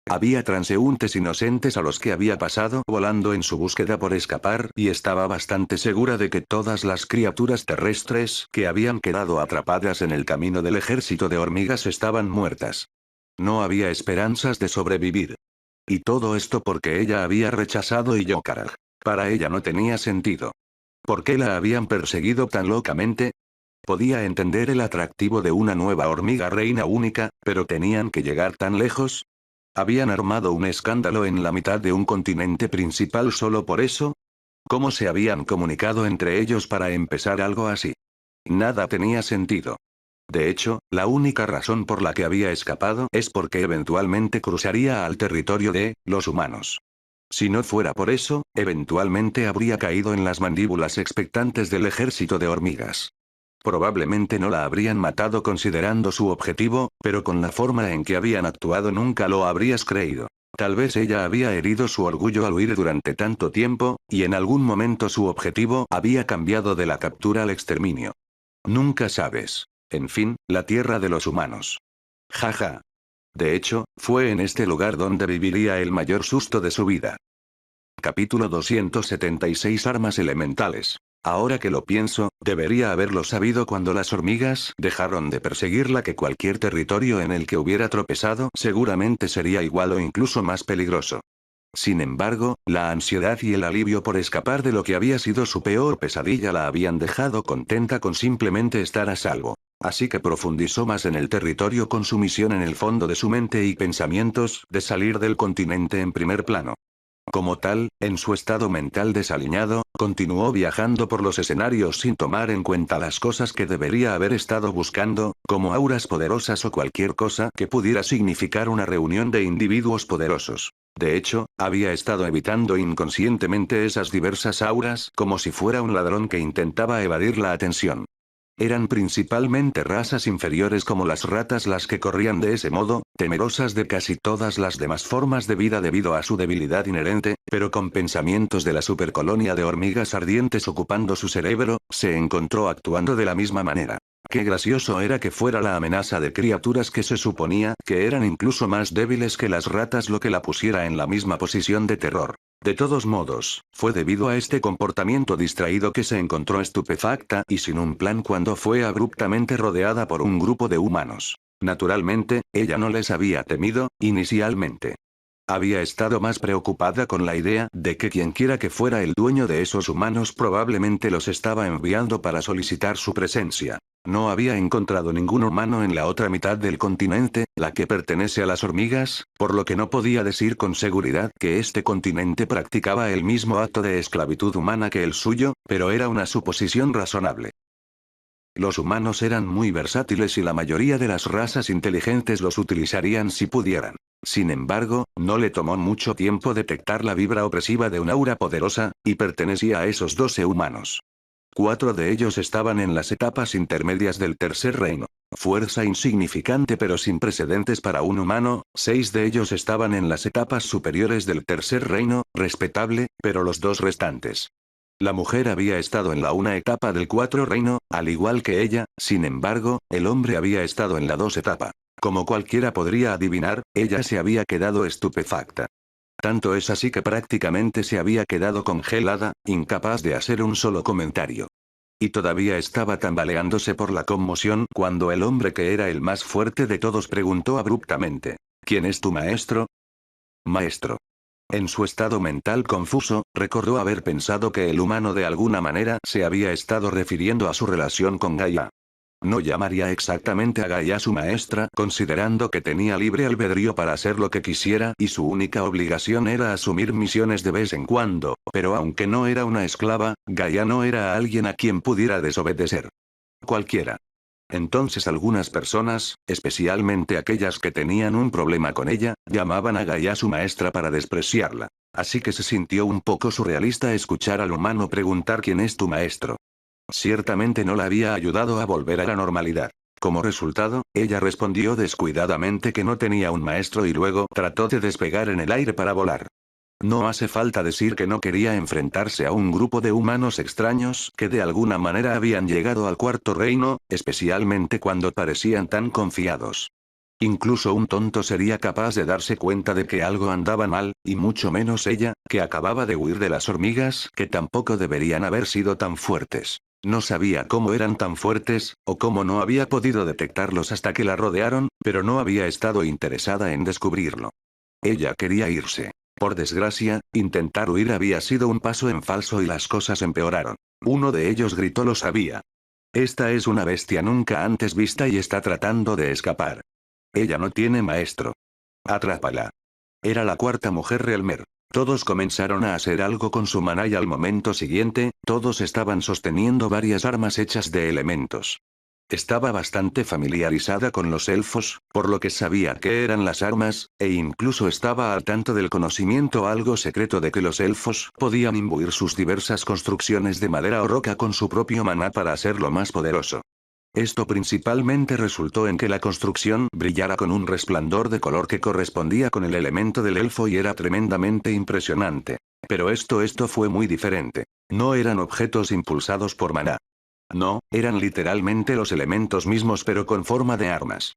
Había transeúntes inocentes a los que había pasado volando en su búsqueda por escapar y estaba bastante segura de que todas las criaturas terrestres que habían quedado atrapadas en el camino del ejército de hormigas estaban muertas. No había esperanzas de sobrevivir. Y todo esto porque ella había rechazado Iyokara. Para ella no tenía sentido. ¿Por qué la habían perseguido tan locamente? Podía entender el atractivo de una nueva hormiga reina única, pero ¿tenían que llegar tan lejos? ¿Habían armado un escándalo en la mitad de un continente principal solo por eso? ¿Cómo se habían comunicado entre ellos para empezar algo así? Nada tenía sentido. De hecho, la única razón por la que había escapado es porque eventualmente cruzaría al territorio de los humanos. Si no fuera por eso, eventualmente habría caído en las mandíbulas expectantes del ejército de hormigas. Probablemente no la habrían matado considerando su objetivo, pero con la forma en que habían actuado nunca lo habrías creído. Tal vez ella había herido su orgullo al huir durante tanto tiempo, y en algún momento su objetivo había cambiado de la captura al exterminio. Nunca sabes. En fin, la tierra de los humanos. Jaja. De hecho, fue en este lugar donde viviría el mayor susto de su vida. Capítulo 276 Armas elementales. Ahora que lo pienso, debería haberlo sabido cuando las hormigas dejaron de perseguirla, que cualquier territorio en el que hubiera tropezado seguramente sería igual o incluso más peligroso. Sin embargo, la ansiedad y el alivio por escapar de lo que había sido su peor pesadilla la habían dejado contenta con simplemente estar a salvo. Así que profundizó más en el territorio con su misión en el fondo de su mente y pensamientos de salir del continente en primer plano. Como tal, en su estado mental desaliñado, continuó viajando por los escenarios sin tomar en cuenta las cosas que debería haber estado buscando, como auras poderosas o cualquier cosa que pudiera significar una reunión de individuos poderosos. De hecho, había estado evitando inconscientemente esas diversas auras como si fuera un ladrón que intentaba evadir la atención. Eran principalmente razas inferiores como las ratas las que corrían de ese modo, temerosas de casi todas las demás formas de vida debido a su debilidad inherente, pero con pensamientos de la supercolonia de hormigas ardientes ocupando su cerebro, se encontró actuando de la misma manera. Qué gracioso era que fuera la amenaza de criaturas que se suponía que eran incluso más débiles que las ratas lo que la pusiera en la misma posición de terror. De todos modos, fue debido a este comportamiento distraído que se encontró estupefacta y sin un plan cuando fue abruptamente rodeada por un grupo de humanos. Naturalmente, ella no les había temido, inicialmente. Había estado más preocupada con la idea de que quienquiera que fuera el dueño de esos humanos probablemente los estaba enviando para solicitar su presencia. No había encontrado ningún humano en la otra mitad del continente, la que pertenece a las hormigas, por lo que no podía decir con seguridad que este continente practicaba el mismo acto de esclavitud humana que el suyo, pero era una suposición razonable. Los humanos eran muy versátiles y la mayoría de las razas inteligentes los utilizarían si pudieran. Sin embargo, no le tomó mucho tiempo detectar la vibra opresiva de un aura poderosa, y pertenecía a esos 12 humanos. 4 de ellos estaban en las etapas intermedias del tercer reino. Fuerza insignificante pero sin precedentes para un humano, 6 de ellos estaban en las etapas superiores del tercer reino, respetable, pero los 2 restantes. La mujer había estado en la una etapa del 4 reino, al igual que ella, sin embargo, el hombre había estado en la 2 etapa. Como cualquiera podría adivinar, ella se había quedado estupefacta. Tanto es así que prácticamente se había quedado congelada, incapaz de hacer un solo comentario. Y todavía estaba tambaleándose por la conmoción cuando el hombre que era el más fuerte de todos preguntó abruptamente: ¿Quién es tu maestro? Maestro. En su estado mental confuso, recordó haber pensado que el humano de alguna manera se había estado refiriendo a su relación con Gaia. No llamaría exactamente a Gaia su maestra, considerando que tenía libre albedrío para hacer lo que quisiera y su única obligación era asumir misiones de vez en cuando, pero aunque no era una esclava, Gaia no era alguien a quien pudiera desobedecer. Cualquiera. Entonces algunas personas, especialmente aquellas que tenían un problema con ella, llamaban a Gaia su maestra para despreciarla. Así que se sintió un poco surrealista escuchar al humano preguntar ¿quién es tu maestro? Ciertamente no la había ayudado a volver a la normalidad. Como resultado, ella respondió descuidadamente que no tenía un maestro y luego trató de despegar en el aire para volar. No hace falta decir que no quería enfrentarse a un grupo de humanos extraños que de alguna manera habían llegado al cuarto reino, especialmente cuando parecían tan confiados. Incluso un tonto sería capaz de darse cuenta de que algo andaba mal, y mucho menos ella, que acababa de huir de las hormigas que tampoco deberían haber sido tan fuertes. No sabía cómo eran tan fuertes, o cómo no había podido detectarlos hasta que la rodearon, pero no había estado interesada en descubrirlo. Ella quería irse. Por desgracia, intentar huir había sido un paso en falso y las cosas empeoraron. Uno de ellos gritó: lo sabía. Esta es una bestia nunca antes vista y está tratando de escapar. Ella no tiene maestro. Atrápala. Era la cuarta mujer Realmer. Todos comenzaron a hacer algo con su maná y al momento siguiente, todos estaban sosteniendo varias armas hechas de elementos. Estaba bastante familiarizada con los elfos, por lo que sabía qué eran las armas, e incluso estaba al tanto del conocimiento algo secreto de que los elfos podían imbuir sus diversas construcciones de madera o roca con su propio maná para hacerlo más poderoso. Esto principalmente resultó en que la construcción brillara con un resplandor de color que correspondía con el elemento del elfo y era tremendamente impresionante. Pero esto fue muy diferente. No eran objetos impulsados por maná. No, eran literalmente los elementos mismos pero con forma de armas.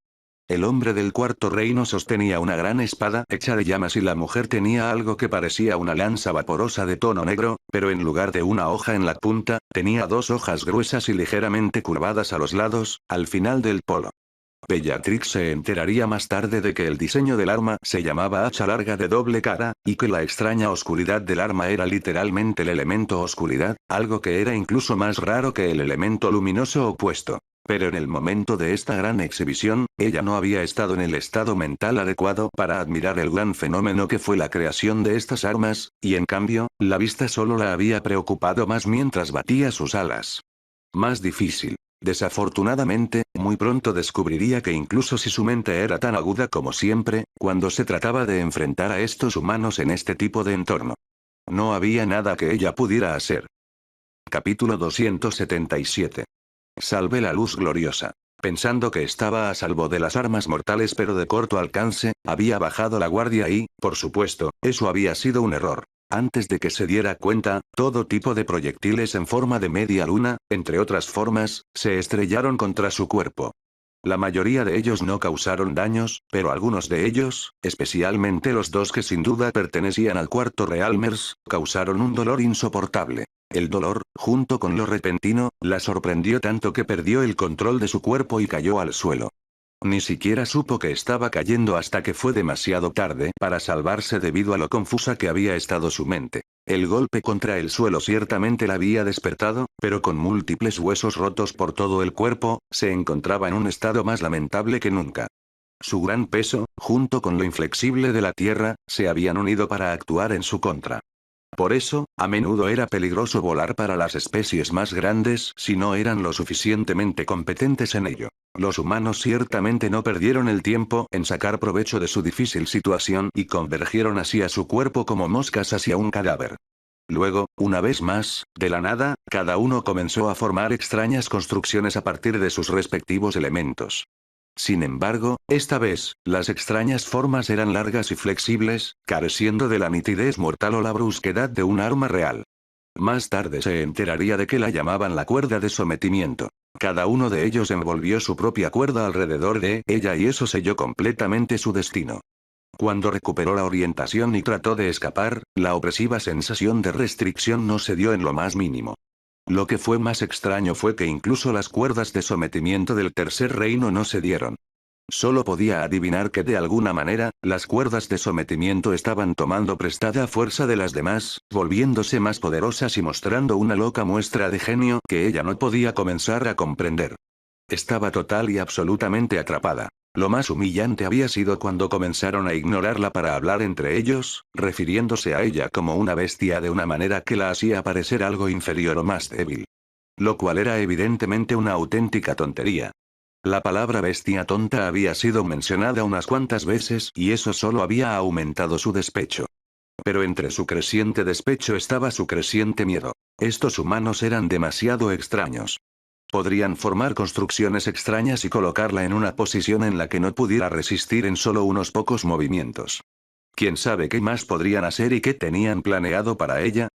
El hombre del cuarto reino sostenía una gran espada hecha de llamas y la mujer tenía algo que parecía una lanza vaporosa de tono negro, pero en lugar de una hoja en la punta, tenía dos hojas gruesas y ligeramente curvadas a los lados, al final del polo. Bellatrix se enteraría más tarde de que el diseño del arma se llamaba hacha larga de doble cara, y que la extraña oscuridad del arma era literalmente el elemento oscuridad, algo que era incluso más raro que el elemento luminoso opuesto. Pero en el momento de esta gran exhibición, ella no había estado en el estado mental adecuado para admirar el gran fenómeno que fue la creación de estas armas, y en cambio, la vista solo la había preocupado más mientras batía sus alas. Más difícil. Desafortunadamente, muy pronto descubriría que incluso si su mente era tan aguda como siempre, cuando se trataba de enfrentar a estos humanos en este tipo de entorno, no había nada que ella pudiera hacer. Capítulo 277. Salve la luz gloriosa. Pensando que estaba a salvo de las armas mortales pero de corto alcance, había bajado la guardia y, por supuesto, eso había sido un error. Antes de que se diera cuenta, todo tipo de proyectiles en forma de media luna, entre otras formas, se estrellaron contra su cuerpo. La mayoría de ellos no causaron daños, pero algunos de ellos, especialmente los dos que sin duda pertenecían al cuarto Realmers, causaron un dolor insoportable. El dolor, junto con lo repentino, la sorprendió tanto que perdió el control de su cuerpo y cayó al suelo. Ni siquiera supo que estaba cayendo hasta que fue demasiado tarde para salvarse debido a lo confusa que había estado su mente. El golpe contra el suelo ciertamente la había despertado, pero con múltiples huesos rotos por todo el cuerpo, se encontraba en un estado más lamentable que nunca. Su gran peso, junto con lo inflexible de la tierra, se habían unido para actuar en su contra. Por eso, a menudo era peligroso volar para las especies más grandes si no eran lo suficientemente competentes en ello. Los humanos ciertamente no perdieron el tiempo en sacar provecho de su difícil situación y convergieron hacia su cuerpo como moscas hacia un cadáver. Luego, una vez más, de la nada, cada uno comenzó a formar extrañas construcciones a partir de sus respectivos elementos. Sin embargo, esta vez, las extrañas formas eran largas y flexibles, careciendo de la nitidez mortal o la brusquedad de un arma real. Más tarde se enteraría de que la llamaban la cuerda de sometimiento. Cada uno de ellos envolvió su propia cuerda alrededor de ella y eso selló completamente su destino. Cuando recuperó la orientación y trató de escapar, la opresiva sensación de restricción no cedió en lo más mínimo. Lo que fue más extraño fue que incluso las cuerdas de sometimiento del tercer reino no cedieron. Solo podía adivinar que de alguna manera, las cuerdas de sometimiento estaban tomando prestada fuerza de las demás, volviéndose más poderosas y mostrando una loca muestra de genio que ella no podía comenzar a comprender. Estaba total y absolutamente atrapada. Lo más humillante había sido cuando comenzaron a ignorarla para hablar entre ellos, refiriéndose a ella como una bestia de una manera que la hacía parecer algo inferior o más débil. Lo cual era evidentemente una auténtica tontería. La palabra bestia tonta había sido mencionada unas cuantas veces y eso solo había aumentado su despecho. Pero entre su creciente despecho estaba su creciente miedo. Estos humanos eran demasiado extraños. Podrían formar construcciones extrañas y colocarla en una posición en la que no pudiera resistir en solo unos pocos movimientos. ¿Quién sabe qué más podrían hacer y qué tenían planeado para ella?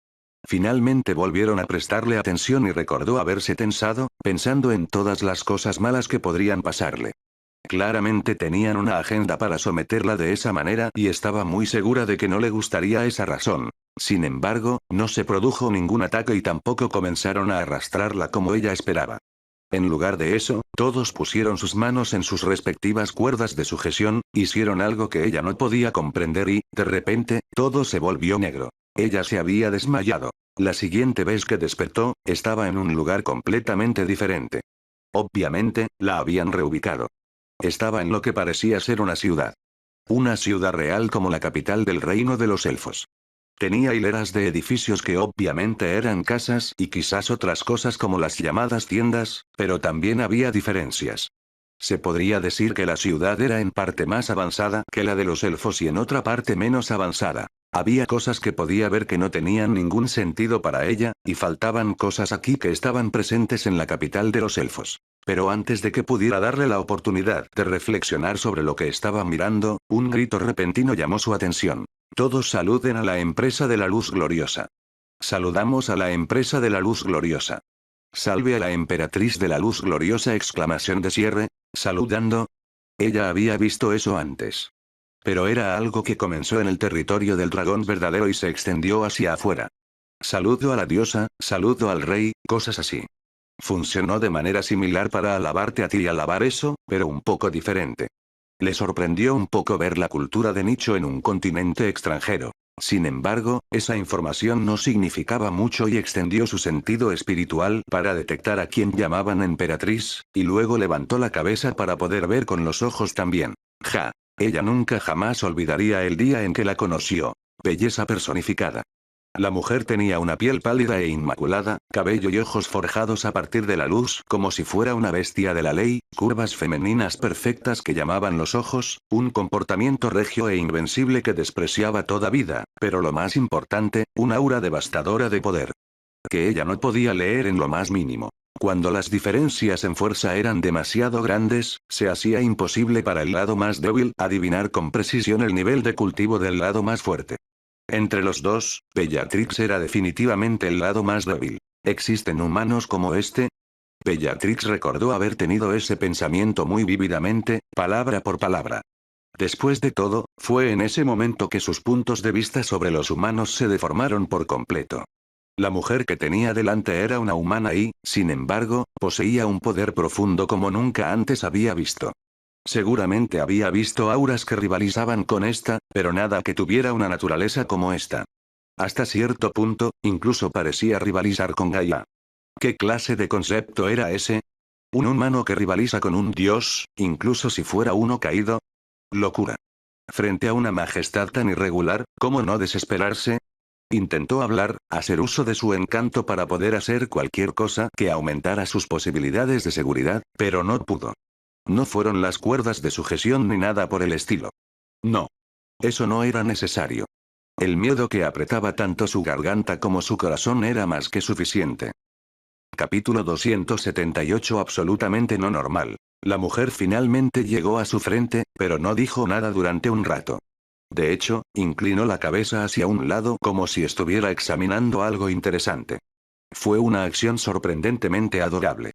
Finalmente volvieron a prestarle atención y recordó haberse tensado, pensando en todas las cosas malas que podrían pasarle. Claramente tenían una agenda para someterla de esa manera y estaba muy segura de que no le gustaría esa razón. Sin embargo, no se produjo ningún ataque y tampoco comenzaron a arrastrarla como ella esperaba. En lugar de eso, todos pusieron sus manos en sus respectivas cuerdas de sujeción, hicieron algo que ella no podía comprender y, de repente, todo se volvió negro. Ella se había desmayado. La siguiente vez que despertó, estaba en un lugar completamente diferente. Obviamente, la habían reubicado. Estaba en lo que parecía ser una ciudad. Una ciudad real como la capital del reino de los elfos. Tenía hileras de edificios que obviamente eran casas y quizás otras cosas como las llamadas tiendas, pero también había diferencias. Se podría decir que la ciudad era en parte más avanzada que la de los elfos y en otra parte menos avanzada. Había cosas que podía ver que no tenían ningún sentido para ella, y faltaban cosas aquí que estaban presentes en la capital de los elfos. Pero antes de que pudiera darle la oportunidad de reflexionar sobre lo que estaba mirando, un grito repentino llamó su atención. Todos saluden a la empresa de la luz gloriosa. Saludamos a la empresa de la luz gloriosa. Salve a la emperatriz de la luz gloriosa! Exclamación de cierre. Saludando. Ella había visto eso antes. Pero era algo que comenzó en el territorio del dragón verdadero y se extendió hacia afuera. Saludo a la diosa, saludo al rey, cosas así. Funcionó de manera similar para alabarte a ti y alabar eso, pero un poco diferente. Le sorprendió un poco ver la cultura de nicho en un continente extranjero. Sin embargo, esa información no significaba mucho y extendió su sentido espiritual para detectar a quien llamaban emperatriz, y luego levantó la cabeza para poder ver con los ojos también. Ja. Ella nunca jamás olvidaría el día en que la conoció. Belleza personificada. La mujer tenía una piel pálida e inmaculada, cabello y ojos forjados a partir de la luz como si fuera una bestia de la ley, curvas femeninas perfectas que llamaban los ojos, un comportamiento regio e invencible que despreciaba toda vida, pero lo más importante, un aura devastadora de poder. Que ella no podía leer en lo más mínimo. Cuando las diferencias en fuerza eran demasiado grandes, se hacía imposible para el lado más débil adivinar con precisión el nivel de cultivo del lado más fuerte. Entre los dos, Bellatrix era definitivamente el lado más débil. ¿Existen humanos como este? Bellatrix recordó haber tenido ese pensamiento muy vívidamente, palabra por palabra. Después de todo, fue en ese momento que sus puntos de vista sobre los humanos se deformaron por completo. La mujer que tenía delante era una humana y, sin embargo, poseía un poder profundo como nunca antes había visto. Seguramente había visto auras que rivalizaban con esta, pero nada que tuviera una naturaleza como esta. Hasta cierto punto, incluso parecía rivalizar con Gaia. ¿Qué clase de concepto era ese? ¿Un humano que rivaliza con un dios, incluso si fuera uno caído? Locura. Frente a una majestad tan irregular, ¿cómo no desesperarse? Intentó hablar, hacer uso de su encanto para poder hacer cualquier cosa que aumentara sus posibilidades de seguridad, pero no pudo. No fueron las cuerdas de sujeción ni nada por el estilo. No. Eso no era necesario. El miedo que apretaba tanto su garganta como su corazón era más que suficiente. Capítulo 278. Absolutamente no normal. La mujer finalmente llegó a su frente, pero no dijo nada durante un rato. De hecho, inclinó la cabeza hacia un lado como si estuviera examinando algo interesante. Fue una acción sorprendentemente adorable.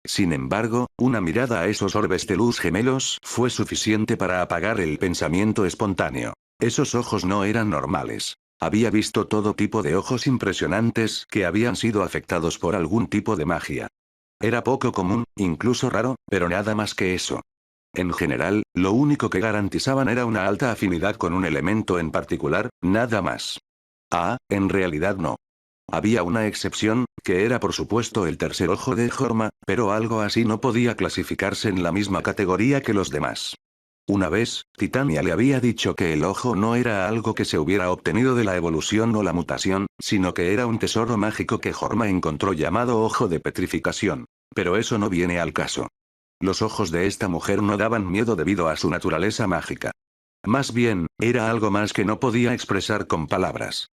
Sin embargo, una mirada a esos orbes de luz gemelos fue suficiente para apagar el pensamiento espontáneo. Esos ojos no eran normales. Había visto todo tipo de ojos impresionantes que habían sido afectados por algún tipo de magia. Era poco común, incluso raro, pero nada más que eso. En general, lo único que garantizaban era una alta afinidad con un elemento en particular, nada más. Ah, en realidad no. Había una excepción, que era por supuesto el tercer ojo de Jorma, pero algo así no podía clasificarse en la misma categoría que los demás. Una vez, Titania le había dicho que el ojo no era algo que se hubiera obtenido de la evolución o la mutación, sino que era un tesoro mágico que Jorma encontró llamado ojo de petrificación. Pero eso no viene al caso. Los ojos de esta mujer no daban miedo debido a su naturaleza mágica. Más bien, era algo más que no podía expresar con palabras.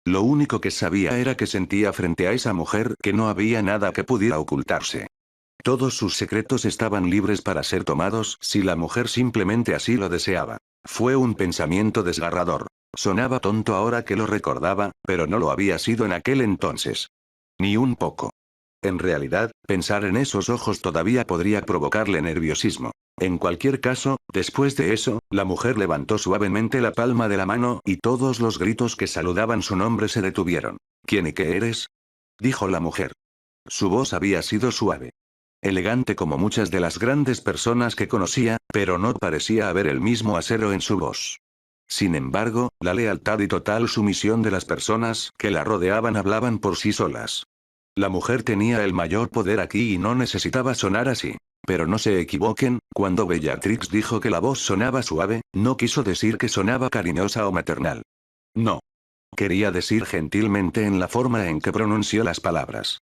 Lo único que sabía era que sentía frente a esa mujer que no había nada que pudiera ocultarse. Todos sus secretos estaban libres para ser tomados si la mujer simplemente así lo deseaba. Fue un pensamiento desgarrador. Sonaba tonto ahora que lo recordaba, pero no lo había sido en aquel entonces. Ni un poco. En realidad, pensar en esos ojos todavía podría provocarle nerviosismo. En cualquier caso, después de eso, la mujer levantó suavemente la palma de la mano y todos los gritos que saludaban su nombre se detuvieron. ¿Quién y qué eres? Dijo la mujer. Su voz había sido suave. Elegante como muchas de las grandes personas que conocía, pero no parecía haber el mismo acero en su voz. Sin embargo, la lealtad y total sumisión de las personas que la rodeaban hablaban por sí solas. La mujer tenía el mayor poder aquí y no necesitaba sonar así. Pero no se equivoquen, cuando Bellatrix dijo que la voz sonaba suave, no quiso decir que sonaba cariñosa o maternal. No. Quería decir gentilmente en la forma en que pronunció las palabras.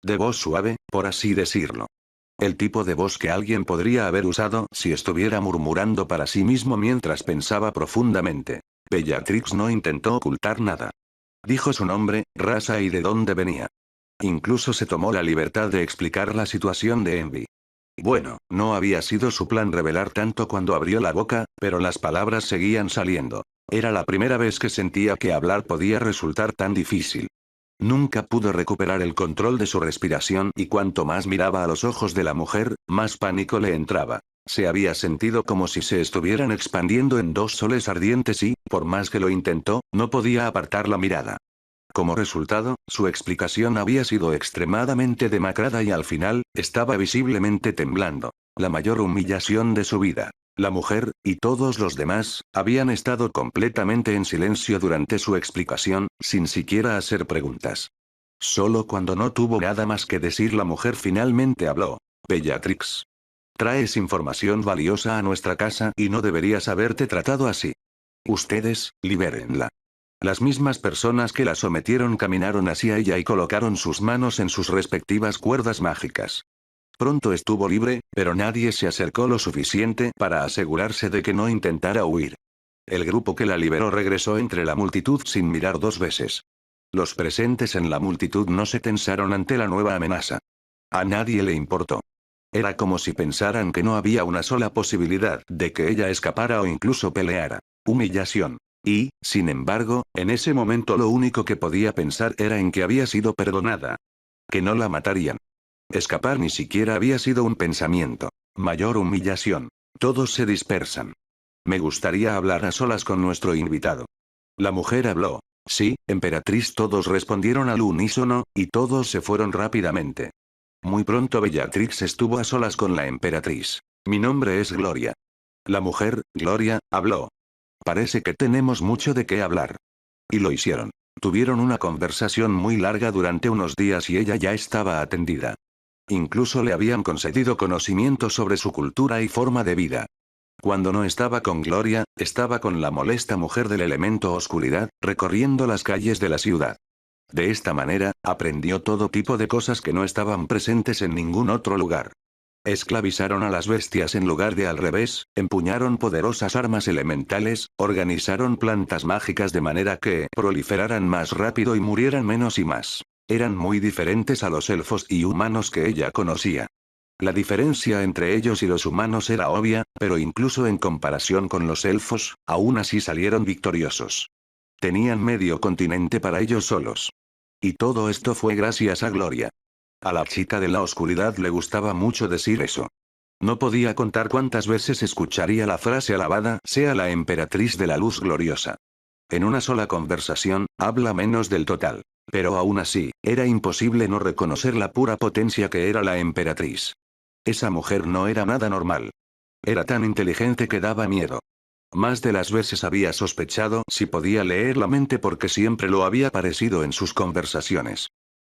De voz suave, por así decirlo. El tipo de voz que alguien podría haber usado si estuviera murmurando para sí mismo mientras pensaba profundamente. Bellatrix no intentó ocultar nada. Dijo su nombre, raza y de dónde venía. Incluso se tomó la libertad de explicar la situación de Envy. Bueno, no había sido su plan revelar tanto cuando abrió la boca, pero las palabras seguían saliendo. Era la primera vez que sentía que hablar podía resultar tan difícil. Nunca pudo recuperar el control de su respiración y cuanto más miraba a los ojos de la mujer, más pánico le entraba. Se había sentido como si se estuvieran expandiendo en dos soles ardientes y, por más que lo intentó, no podía apartar la mirada. Como resultado, su explicación había sido extremadamente demacrada y al final, estaba visiblemente temblando. La mayor humillación de su vida. La mujer, y todos los demás, habían estado completamente en silencio durante su explicación, sin siquiera hacer preguntas. Solo cuando no tuvo nada más que decir la mujer finalmente habló. Bellatrix. Traes información valiosa a nuestra casa y no deberías haberte tratado así. Ustedes, libérenla. Las mismas personas que la sometieron caminaron hacia ella y colocaron sus manos en sus respectivas cuerdas mágicas. Pronto estuvo libre, pero nadie se acercó lo suficiente para asegurarse de que no intentara huir. El grupo que la liberó regresó entre la multitud sin mirar dos veces. Los presentes en la multitud no se tensaron ante la nueva amenaza. A nadie le importó. Era como si pensaran que no había una sola posibilidad de que ella escapara o incluso peleara. Humillación. Y, sin embargo, en ese momento lo único que podía pensar era en que había sido perdonada. Que no la matarían. Escapar ni siquiera había sido un pensamiento. Mayor humillación. Todos se dispersan. Me gustaría hablar a solas con nuestro invitado. La mujer habló. Sí, emperatriz. Todos respondieron al unísono, y todos se fueron rápidamente. Muy pronto Bellatrix estuvo a solas con la emperatriz. Mi nombre es Gloria. La mujer, Gloria, habló. Parece que tenemos mucho de qué hablar. Y lo hicieron. Tuvieron una conversación muy larga durante unos días y ella ya estaba atendida. Incluso le habían concedido conocimiento sobre su cultura y forma de vida. Cuando no estaba con Gloria, estaba con la molesta mujer del elemento oscuridad, recorriendo las calles de la ciudad. De esta manera, aprendió todo tipo de cosas que no estaban presentes en ningún otro lugar. Esclavizaron a las bestias en lugar de al revés, empuñaron poderosas armas elementales, organizaron plantas mágicas de manera que proliferaran más rápido y murieran menos y más. Eran muy diferentes a los elfos y humanos que ella conocía. La diferencia entre ellos y los humanos era obvia, pero incluso en comparación con los elfos, aún así salieron victoriosos. Tenían medio continente para ellos solos. Y todo esto fue gracias a Gloria. A la chica de la oscuridad le gustaba mucho decir eso. No podía contar cuántas veces escucharía la frase alabada sea la emperatriz de la luz gloriosa. En una sola conversación, habla menos del total. Pero aún así, era imposible no reconocer la pura potencia que era la emperatriz. Esa mujer no era nada normal. Era tan inteligente que daba miedo. Más de las veces había sospechado si podía leer la mente porque siempre lo había parecido en sus conversaciones.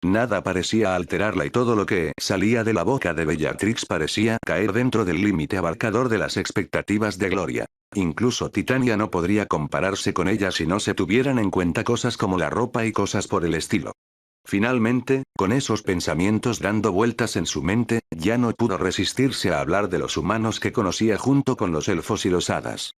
Nada parecía alterarla y todo lo que salía de la boca de Bellatrix parecía caer dentro del límite abarcador de las expectativas de Gloria. Incluso Titania no podría compararse con ella si no se tuvieran en cuenta cosas como la ropa y cosas por el estilo. Finalmente, con esos pensamientos dando vueltas en su mente, ya no pudo resistirse a hablar de los humanos que conocía junto con los elfos y los hadas.